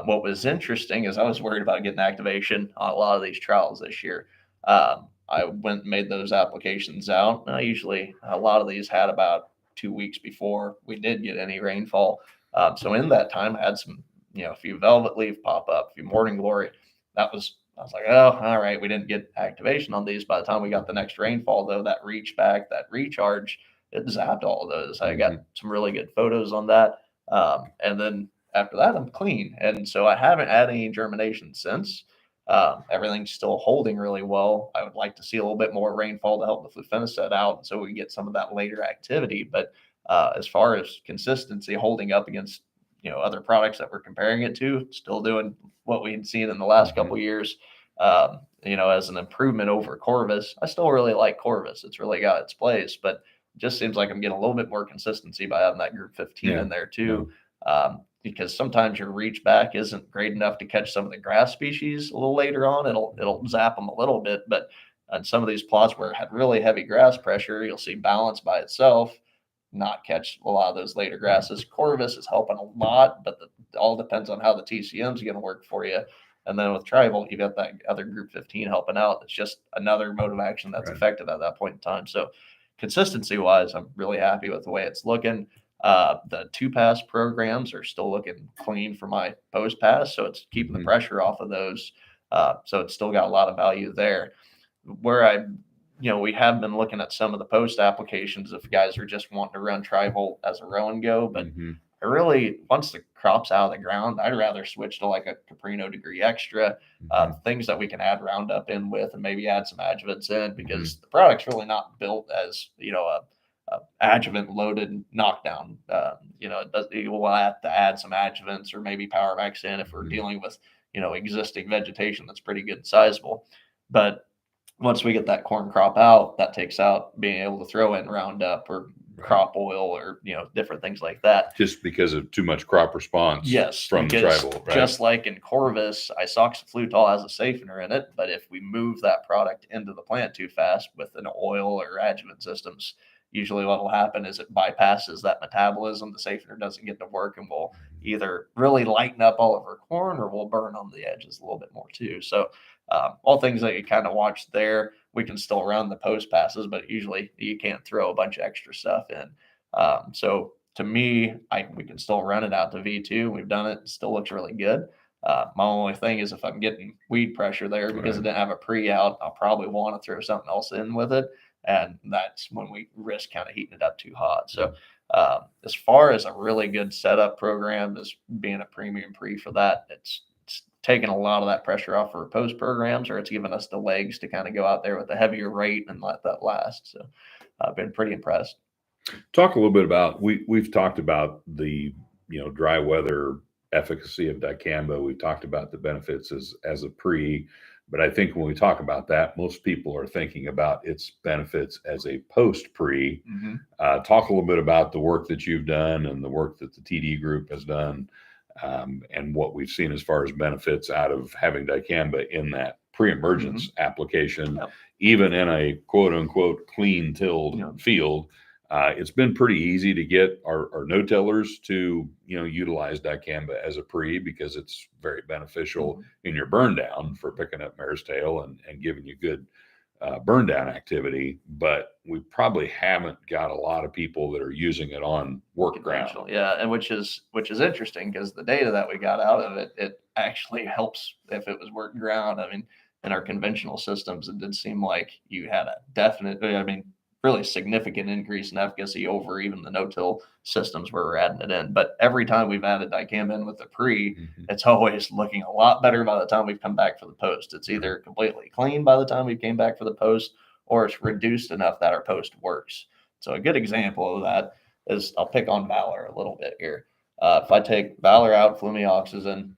what was interesting is I was worried about getting activation on a lot of these trials this year. I went and made those applications out. Usually a lot of these had about 2 weeks before we did get any rainfall. So in that time, I had some, a few velvet leaf pop up, a few morning glory. I was like, oh, all right, we didn't get activation on these. By the time we got the next rainfall, though, that reach back, that recharge, it zapped all of those. I got some really good photos on that. And then after that, I'm clean. And so I haven't had any germination since. Everything's still holding really well. I would like to see a little bit more rainfall to help the flufinicet out so we get some of that later activity. But as far as consistency holding up against other products that we're comparing it to, still doing what we'd seen in the last couple of years. As an improvement over Corvus, I still really like Corvus. It's really got its place, but it just seems like I'm getting a little bit more consistency by having that group 15 in there too. Because sometimes your reach back isn't great enough to catch some of the grass species a little later on. It'll zap them a little bit, but on some of these plots where it had really heavy grass pressure, you'll see balance by itself not catch a lot of those later grasses. Corvus is helping a lot, but it all depends on how the TCM is going to work for you. And then with Tribal, you got that other group 15 helping out. It's just another mode of action that's effective at that point in time. So consistency wise, I'm really happy with the way it's looking. The 2-pass programs are still looking clean for my post pass. So it's keeping the pressure off of those. So it's still got a lot of value there. Where we have been looking at some of the post applications if guys are just wanting to run Tri-Volt as a row and go. But I really, once the crop's out of the ground, I'd rather switch to like a Caprino Degree Extra, things that we can add Roundup in with and maybe add some adjuvants in, because the product's really not built as, a adjuvant loaded knockdown. We'll have to add some adjuvants or maybe Power Max in if we're dealing with, existing vegetation that's pretty good and sizable. But once we get that corn crop out, that takes out being able to throw in Roundup or crop oil or, different things like that. Just because of too much crop response from the Tri-Volt, right? Just like in Corvus, isoxaflutol has a safener in it, but if we move that product into the plant too fast with an oil or adjuvant systems, usually what will happen is it bypasses that metabolism. The safener doesn't get to work and will either really lighten up all of our corn or will burn on the edges a little bit more too. So all things that you kind of watch there. We can still run the post passes, but usually you can't throw a bunch of extra stuff in. So to me, we can still run it out to V2. We've done it. It still looks really good. My only thing is if I'm getting weed pressure there because it didn't have a pre-out, I'll probably want to throw something else in with it. And that's when we risk kind of heating it up too hot. So as far as a really good setup program as being a premium pre for that, it's taking a lot of that pressure off for post programs, or it's giving us the legs to kind of go out there with a heavier rate and let that last. So I've been pretty impressed. Talk a little bit about, we've talked about the, dry weather efficacy of dicamba. We've talked about the benefits as a pre, but I think when we talk about that, most people are thinking about its benefits as a post pre. Talk a little bit about the work that you've done and the work that the TD group has done. And what we've seen as far as benefits out of having dicamba in that pre-emergence application, even in a quote unquote clean tilled field. It's been pretty easy to get our no-tillers to, utilize dicamba as a pre because it's very beneficial in your burn down for picking up mare's tail and giving you good burn down activity. But we probably haven't got a lot of people that are using it on work ground. Yeah, and which is interesting because the data that we got out of it actually helps if it was work ground. I mean, in our conventional systems, it did seem like you had a definite, really significant increase in efficacy over even the no-till systems where we're adding it in. But every time we've added dicamba in with the pre, it's always looking a lot better by the time we've come back for the post. It's either completely clean by the time we came back for the post, or it's reduced enough that our post works. So a good example of that is, I'll pick on Valor a little bit here. If I take Valor out, flumioxazin,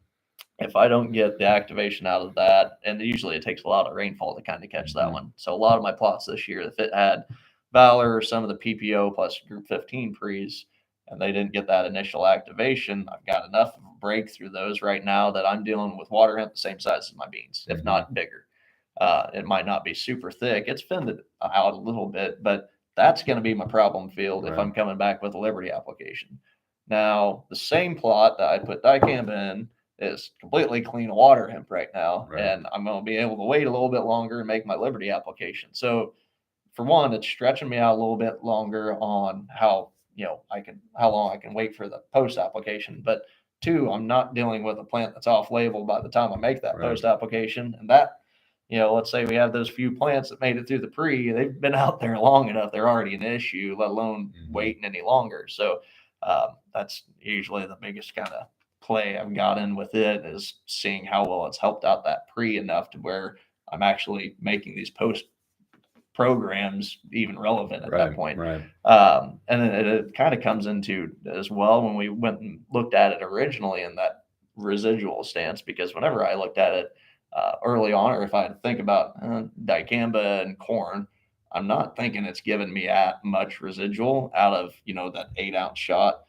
if I don't get the activation out of that, and usually it takes a lot of rainfall to kind of catch that one. So a lot of my plots this year, if it had Valor, some of the PPO plus group 15 pre's, and they didn't get that initial activation, I've got enough of a break through those right now that I'm dealing with water hemp the same size as my beans, if not bigger. It might not be super thick. It's thinned out a little bit, but that's going to be my problem field if I'm coming back with a Liberty application. Now, the same plot that I put dicamba in is completely clean water hemp right now, and I'm going to be able to wait a little bit longer and make my Liberty application. So, for one, it's stretching me out a little bit longer on how long I can wait for the post application. But two, I'm not dealing with a plant that's off label by the time I make that post application, and that. Let's say we have those few plants that made it through the pre, they've been out there long enough. They're already an issue, let alone waiting any longer. So that's usually the biggest kind of play I've got in with it, is seeing how well it's helped out that pre enough to where I'm actually making these post programs even relevant at that point. And it kind of comes into as well when we went and looked at it originally in that residual stance, because whenever I looked at it, early on, or if I had to think about dicamba and corn, I'm not thinking it's giving me much residual out of, that 8-ounce shot,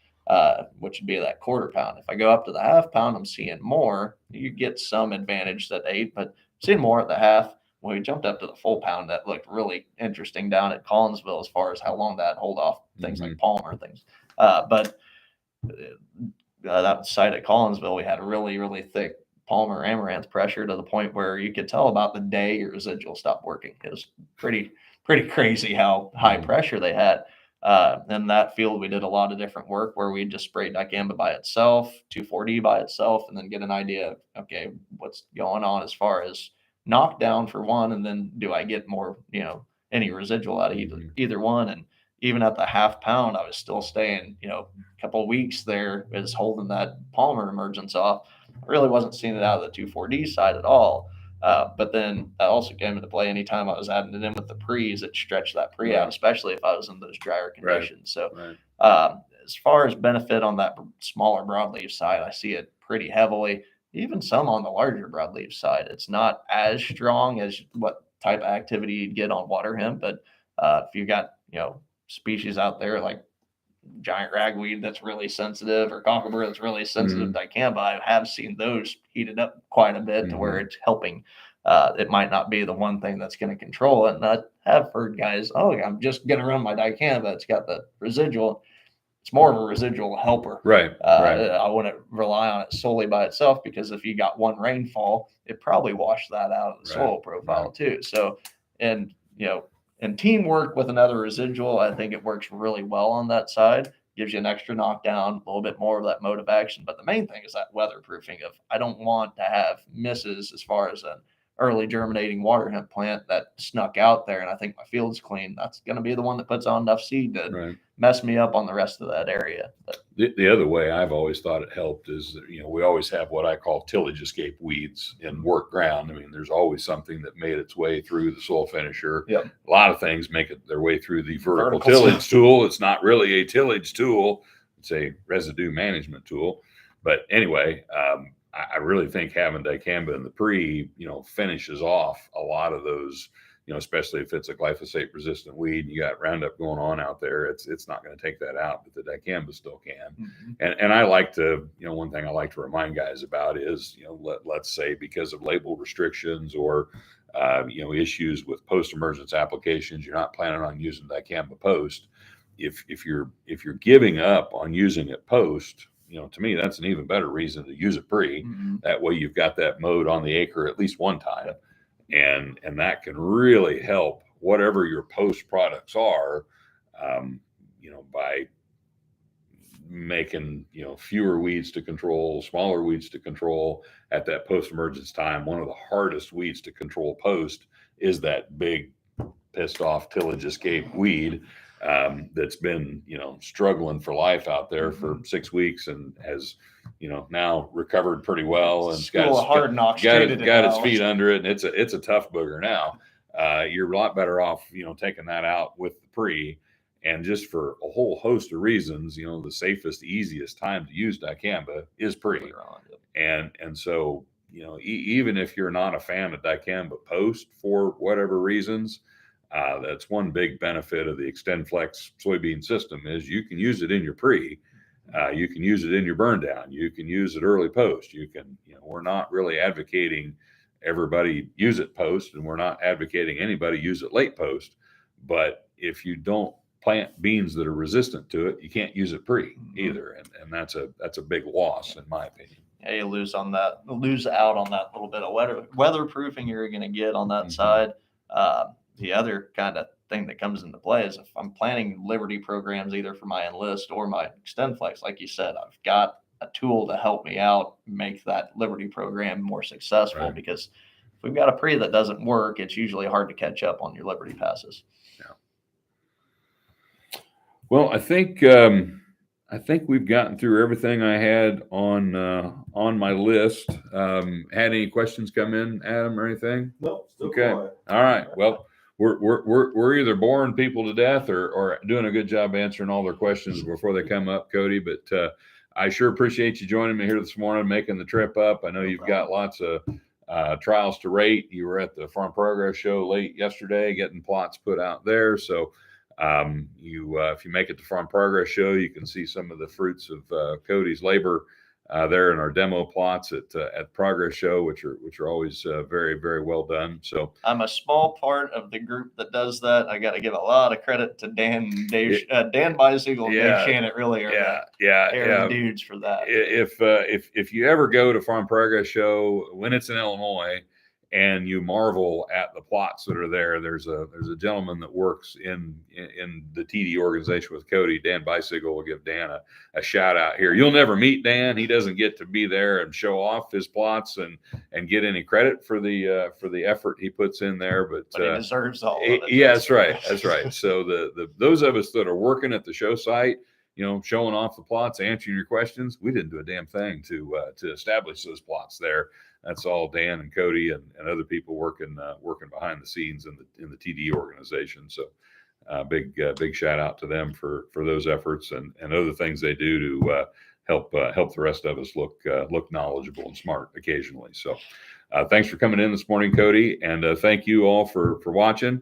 which would be that quarter pound. If I go up to the half pound, I'm seeing more. You get some advantage at 8, but seeing more at the half. When we jumped up to the full pound, that looked really interesting down at Collinsville as far as how long that hold off things like Palmer and things. But that site at Collinsville, we had a really, really thick Palmer amaranth pressure to the point where you could tell about the day your residual stopped working. It was pretty crazy how high pressure they had. In that field, we did a lot of different work where we just sprayed dicamba by itself, 2,4-D by itself, and then get an idea of, okay, what's going on as far as knockdown for one, and then do I get more, any residual out of either one. And even at the half pound, I was still staying, a couple of weeks there is holding that Palmer emergence off. I really wasn't seeing it out of the 2,4-D side at all. But then that also came into play anytime I was adding it in with the pre's, it stretched that pre out, especially if I was in those drier conditions. So as far as benefit on that smaller broadleaf side, I see it pretty heavily, even some on the larger broadleaf side. It's not as strong as what type of activity you'd get on water hemp, but if you got, species out there like giant ragweed that's really sensitive, or cocklebur that's really sensitive to dicamba, I have seen those heated up quite a bit to where it's helping. It might not be the one thing that's going to control it. And I have heard guys, I'm just going to run my dicamba, it's got the residual. It's more of a residual helper. I wouldn't rely on it solely by itself, because if you got one rainfall, it probably washed that out of the soil profile too. So, and teamwork with another residual, I think it works really well on that side. Gives you an extra knockdown, a little bit more of that mode of action. But the main thing is that weatherproofing of, I don't want to have misses as far as an early germinating water hemp plant that snuck out there and I think my field's clean. That's going to be the one that puts on enough seed to mess me up on the rest of that area. But the other way I've always thought it helped is, we always have what I call tillage escape weeds in work ground. I mean, there's always something that made its way through the soil finisher. A lot of things make their way through the vertical tillage tool. It's not really a tillage tool. It's a residue management tool. But anyway, I really think having dicamba in the pre, finishes off a lot of those, especially if it's a glyphosate resistant weed and you got Roundup going on out there, it's not going to take that out, but the dicamba still can. And I like to, one thing I like to remind guys about is, let's say because of label restrictions or, issues with post-emergence applications, you're not planning on using dicamba post. If you're giving up on using it post, to me, that's an even better reason to use it pre. That way you've got that mode on the acre at least one time. And that can really help whatever your post products are, by making, fewer weeds to control, smaller weeds to control at that post-emergence time. One of the hardest weeds to control post is that big pissed off tillage escape weed. That's been, struggling for life out there for 6 weeks and has, now recovered pretty well and got its feet under it. And it's a tough booger now. You're a lot better off, taking that out with the pre, and just for a whole host of reasons, the safest, easiest time to use dicamba is pre. And so, even if you're not a fan of dicamba post for whatever reasons, that's one big benefit of the XtendFlex soybean system is you can use it in your pre You can use it in your burn down. You can use it early post. We're not really advocating everybody use it post, and we're not advocating anybody use it late post. But if you don't plant beans that are resistant to it, you can't use it pre either. And that's a big loss in my opinion. Yeah, you lose out on that little bit of weatherproofing you're going to get on that side. The other kind of thing that comes into play is if I'm planning Liberty programs either for my Enlist or my Extend Flex, like you said, I've got a tool to help me out, make that Liberty program more successful. Right. Because if we've got a pre that doesn't work, it's usually hard to catch up on your Liberty passes. Well, I think we've gotten through everything I had on my list. Had any questions come in, Adam, or anything? Nope. Still Okay. quiet. All right. Well, we're either boring people to death or doing a good job answering all their questions before they come up, Cody. But I sure appreciate you joining me here this morning, making the trip up. I know you've got lots of trials to rate. You were at the Farm Progress Show late yesterday, getting plots put out there. So if you make it to Farm Progress Show, you can see some of the fruits of Cody's labor there in our demo plots at Progress Show, which are always very, very well done. So I'm a small part of the group that does that. I got to give a lot of credit to Dan Bicycle and Dave Shannon. Really are the dudes for that. If you ever go to Farm Progress Show when it's in Illinois, and you marvel at the plots that are there. There's a gentleman that works in the TD organization with Cody, Dan Bicycle. Will give Dan a shout out here. You'll never meet Dan. He doesn't get to be there and show off his plots and get any credit for the effort he puts in there. But he deserves all of it. Yeah, that's right. That's right. So those of us that are working at the show site, showing off the plots, answering your questions, we didn't do a damn thing to establish those plots there. That's all Dan and Cody and other people working behind the scenes in the TD organization. So big shout out to them for those efforts and other things they do to help the rest of us look knowledgeable and smart occasionally. So thanks for coming in this morning, Cody, and thank you all for watching.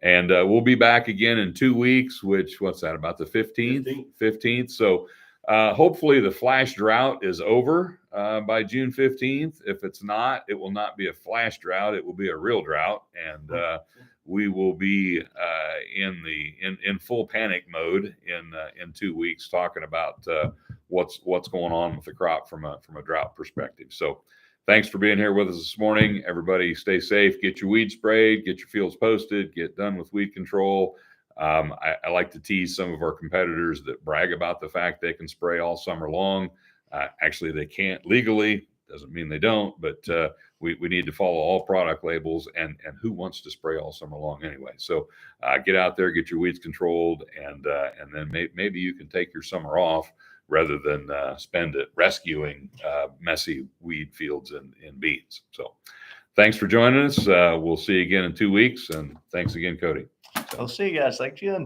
And we'll be back again in 2 weeks, what's that, about the 15th? So hopefully the flash drought is over by June 15th. If it's not, it will not be a flash drought. It will be a real drought. And we will be in full panic mode in 2 weeks, talking about what's going on with the crop from a drought perspective. So thanks for being here with us this morning. Everybody stay safe, get your weed sprayed, get your fields posted, get done with weed control. I like to tease some of our competitors that brag about the fact they can spray all summer long. Actually, they can't legally. Doesn't mean they don't, but we need to follow all product labels. And who wants to spray all summer long anyway? So get out there, get your weeds controlled, and then maybe you can take your summer off rather than spend it rescuing messy weed fields in beans. So thanks for joining us. We'll see you again in 2 weeks. And thanks again, Cody. I'll see you guys. Thanks, Jen.